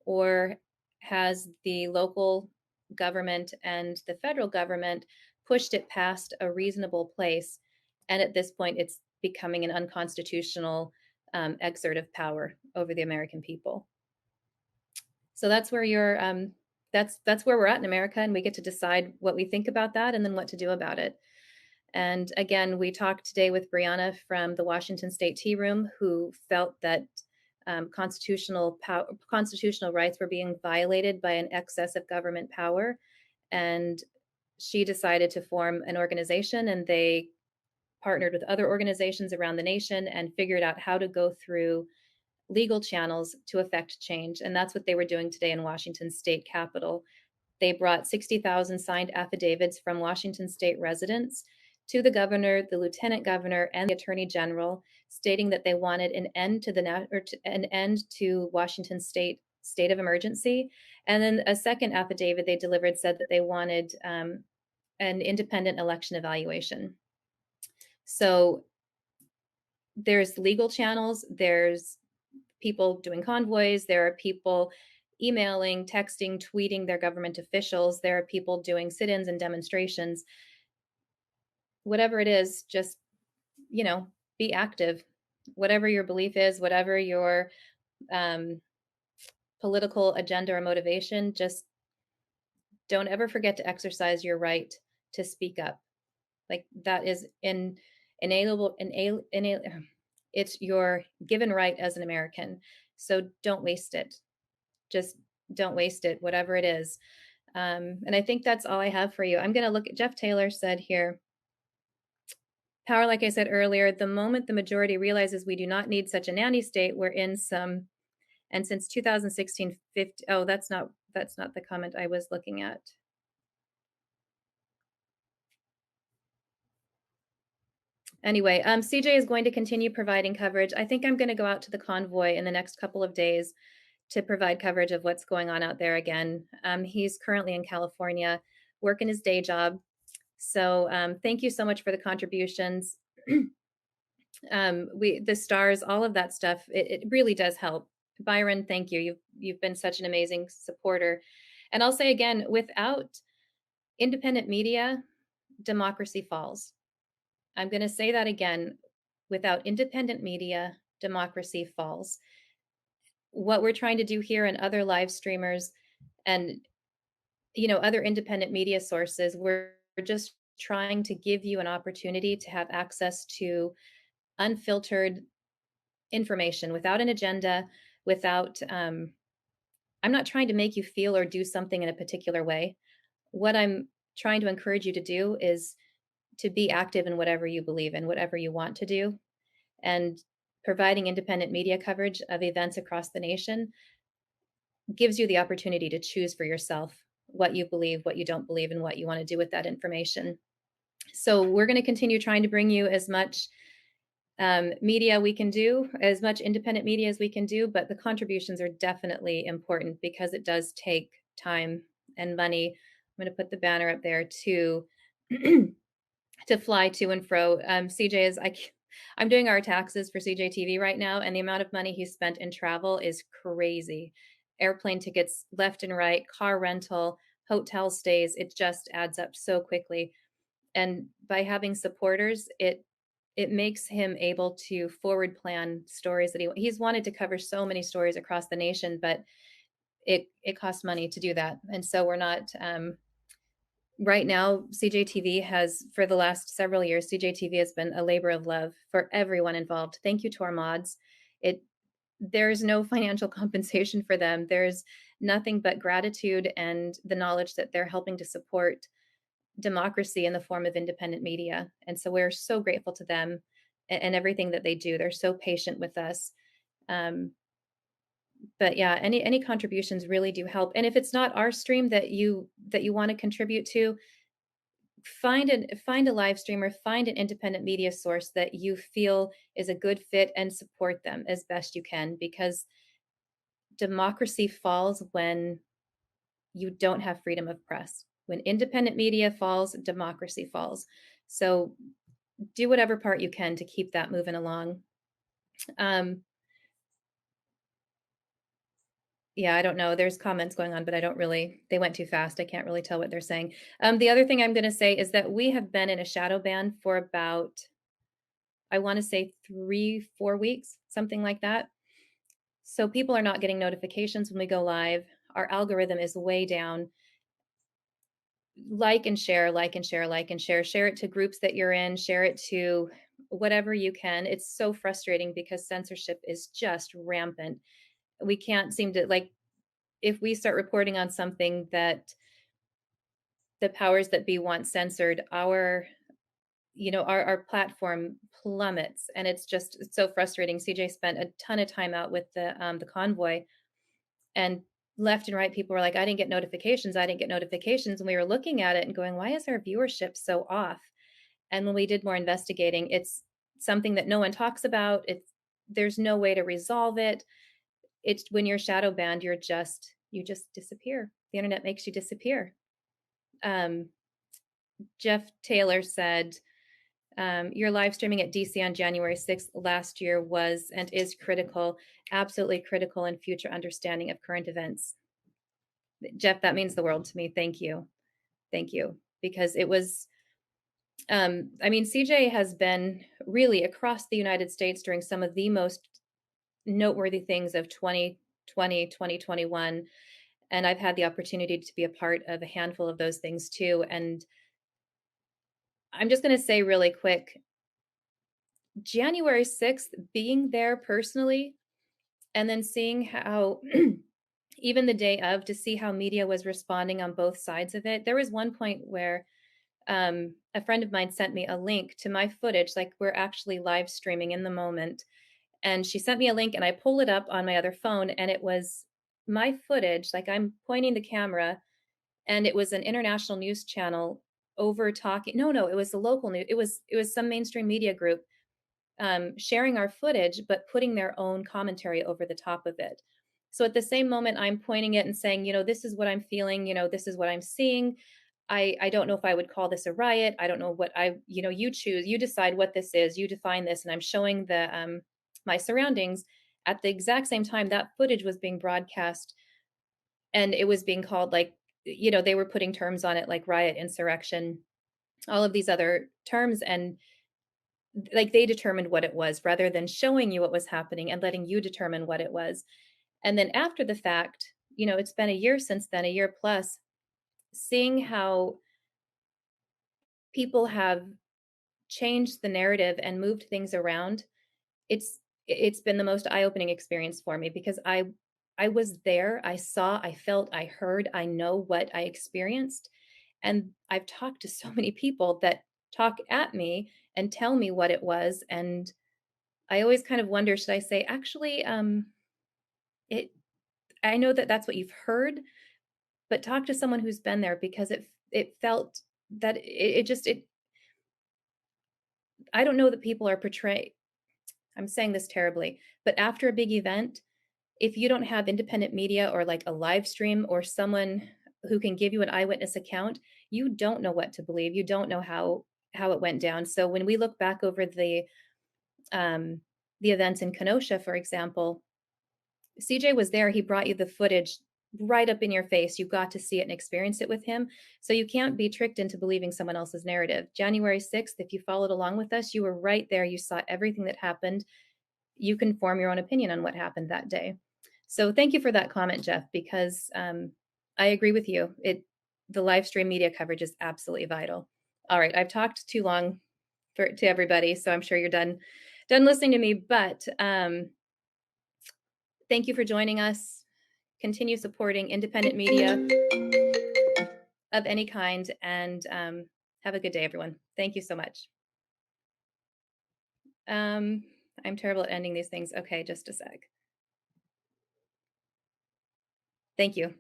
Or has the local government and the federal government pushed it past a reasonable place? And at this point, it's becoming an unconstitutional exert of power over the American people. So that's where that's where we're at in America, and we get to decide what we think about that and then what to do about it. And again, we talked today with Brianna from the Washington State Tea Room, who felt that constitutional rights were being violated by an excess of government power. And she decided to form an organization, and they partnered with other organizations around the nation and figured out how to go through legal channels to affect change. And that's what they were doing today in Washington State Capitol. They brought 60,000 signed affidavits from Washington State residents to the governor, the lieutenant governor, and the attorney general, stating that they wanted an end to Washington State of emergency. And then a second affidavit they delivered said that they wanted an independent election evaluation. So there's legal channels, there's people doing convoys, there are people emailing, texting, tweeting their government officials, there are people doing sit-ins and demonstrations. Whatever it is, just, be active. Whatever your belief is, whatever your political agenda or motivation, just don't ever forget to exercise your right to speak up. Like that is inalienable. It's your given right as an American. So don't waste it. Just don't waste it, whatever it is. And I think that's all I have for you. I'm going to look at Jeff Taylor said here. Power, like I said earlier, the moment the majority realizes we do not need such a nanny state, we're in some. And since 2016, that's not the comment I was looking at. Anyway, CJ is going to continue providing coverage. I think I'm going to go out to the convoy in the next couple of days to provide coverage of what's going on out there again. He's currently in California, working his day job. So thank you so much for the contributions. The stars, all of that stuff, it really does help. Byron, thank you. You've been such an amazing supporter. And I'll say again, without independent media, democracy falls. I'm going to say that again. Without independent media, democracy falls. What we're trying to do here and other live streamers and other independent media sources, we're just trying to give you an opportunity to have access to unfiltered information without an agenda, without I'm not trying to make you feel or do something in a particular way. What I'm trying to encourage you to do is to be active in whatever you believe in, whatever you want to do. And providing independent media coverage of events across the nation gives you the opportunity to choose for yourself what you believe, what you don't believe, and what you want to do with that information. So we're going to continue trying to bring you as much media we can do, as much independent media as we can do, but the contributions are definitely important because it does take time and money. I'm going to put the banner up there to fly to and fro. CJ I'm doing our taxes for CJTV right now, and the amount of money he's spent in travel is crazy. Airplane tickets left and right, car rental, hotel stays, it just adds up so quickly. And by having supporters, it makes him able to forward plan stories that he's wanted to cover so many stories across the nation, but it costs money to do that. And so we're not, right now, CJTV has, for the last several years, CJTV has been a labor of love for everyone involved. Thank you to our mods. There's no financial compensation for them. There's nothing but gratitude and the knowledge that they're helping to support democracy in the form of independent media. And so we're so grateful to them and everything that they do. They're so patient with us. But yeah, any contributions really do help. And if it's not our stream that you want to contribute to, find a live streamer, find an independent media source that you feel is a good fit and support them as best you can, because democracy falls when you don't have freedom of press. When independent media falls, democracy falls. So do whatever part you can to keep that moving along. Yeah, I don't know. There's comments going on, but they went too fast. I can't really tell what they're saying. The other thing I'm going to say is that we have been in a shadow ban for about, I want to say 3-4 weeks, something like that. So people are not getting notifications when we go live. Our algorithm is way down. Like and share, like and share, like and share. Share it to groups that you're in. Share it to whatever you can. It's so frustrating because censorship is just rampant. We can't seem to, like, if we start reporting on something that the powers that be want censored, our platform plummets, and it's so frustrating. CJ spent a ton of time out with the convoy, and left and right people were like, I didn't get notifications. And we were looking at it and going, why is our viewership so off? And when we did more investigating, it's something that no one talks about. There's no way to resolve it. It's when you're shadow banned, you just disappear. The internet makes you disappear. Jeff Taylor said, your live streaming at DC on January 6th last year was and is critical, absolutely critical in future understanding of current events. Jeff, that means the world to me. Thank you. Thank you. Because it was, CJ has been really across the United States during some of the most noteworthy things of 2020, 2021. And I've had the opportunity to be a part of a handful of those things too. And I'm just going to say really quick, January 6th, being there personally, and then seeing how, even the day of, to see how media was responding on both sides of it. There was one point where a friend of mine sent me a link to my footage, like we're actually live streaming in the moment. And she sent me a link and I pulled it up on my other phone, and it was my footage, like I'm pointing the camera, and it was an international news channel over talking. No, it was the local news. It was some mainstream media group sharing our footage, but putting their own commentary over the top of it. So at the same moment, I'm pointing it and saying, this is what I'm feeling, this is what I'm seeing. I don't know if I would call this a riot. I don't know what you choose, you decide what this is, you define this. And I'm showing the my surroundings at the exact same time that footage was being broadcast. And it was being called, like, they were putting terms on it like riot, insurrection, all of these other terms. And like they determined what it was rather than showing you what was happening and letting you determine what it was. And then after the fact, it's been a year since then, a year plus, seeing how people have changed the narrative and moved things around. It's been the most eye-opening experience for me, because I was there, I saw, I felt, I heard, I know what I experienced. And I've talked to so many people that talk at me and tell me what it was. And I always kind of wonder, should I say, actually, I know that that's what you've heard, but talk to someone who's been there, because it felt that I don't know that people are portraying, I'm saying this terribly, but after a big event, if you don't have independent media or like a live stream or someone who can give you an eyewitness account, you don't know what to believe. You don't know how it went down. So when we look back over the events in Kenosha, for example, CJ was there. He brought you the footage right up in your face. You got to see it and experience it with him. So you can't be tricked into believing someone else's narrative. January 6th, if you followed along with us, you were right there. You saw everything that happened. You can form your own opinion on what happened that day. So thank you for that comment, Jeff, because I agree with you. The live stream media coverage is absolutely vital. All right, I've talked too long to everybody, so I'm sure you're done listening to me, but thank you for joining us. Continue supporting independent media of any kind, and have a good day, everyone. Thank you so much. I'm terrible at ending these things. Okay, just a sec. Thank you.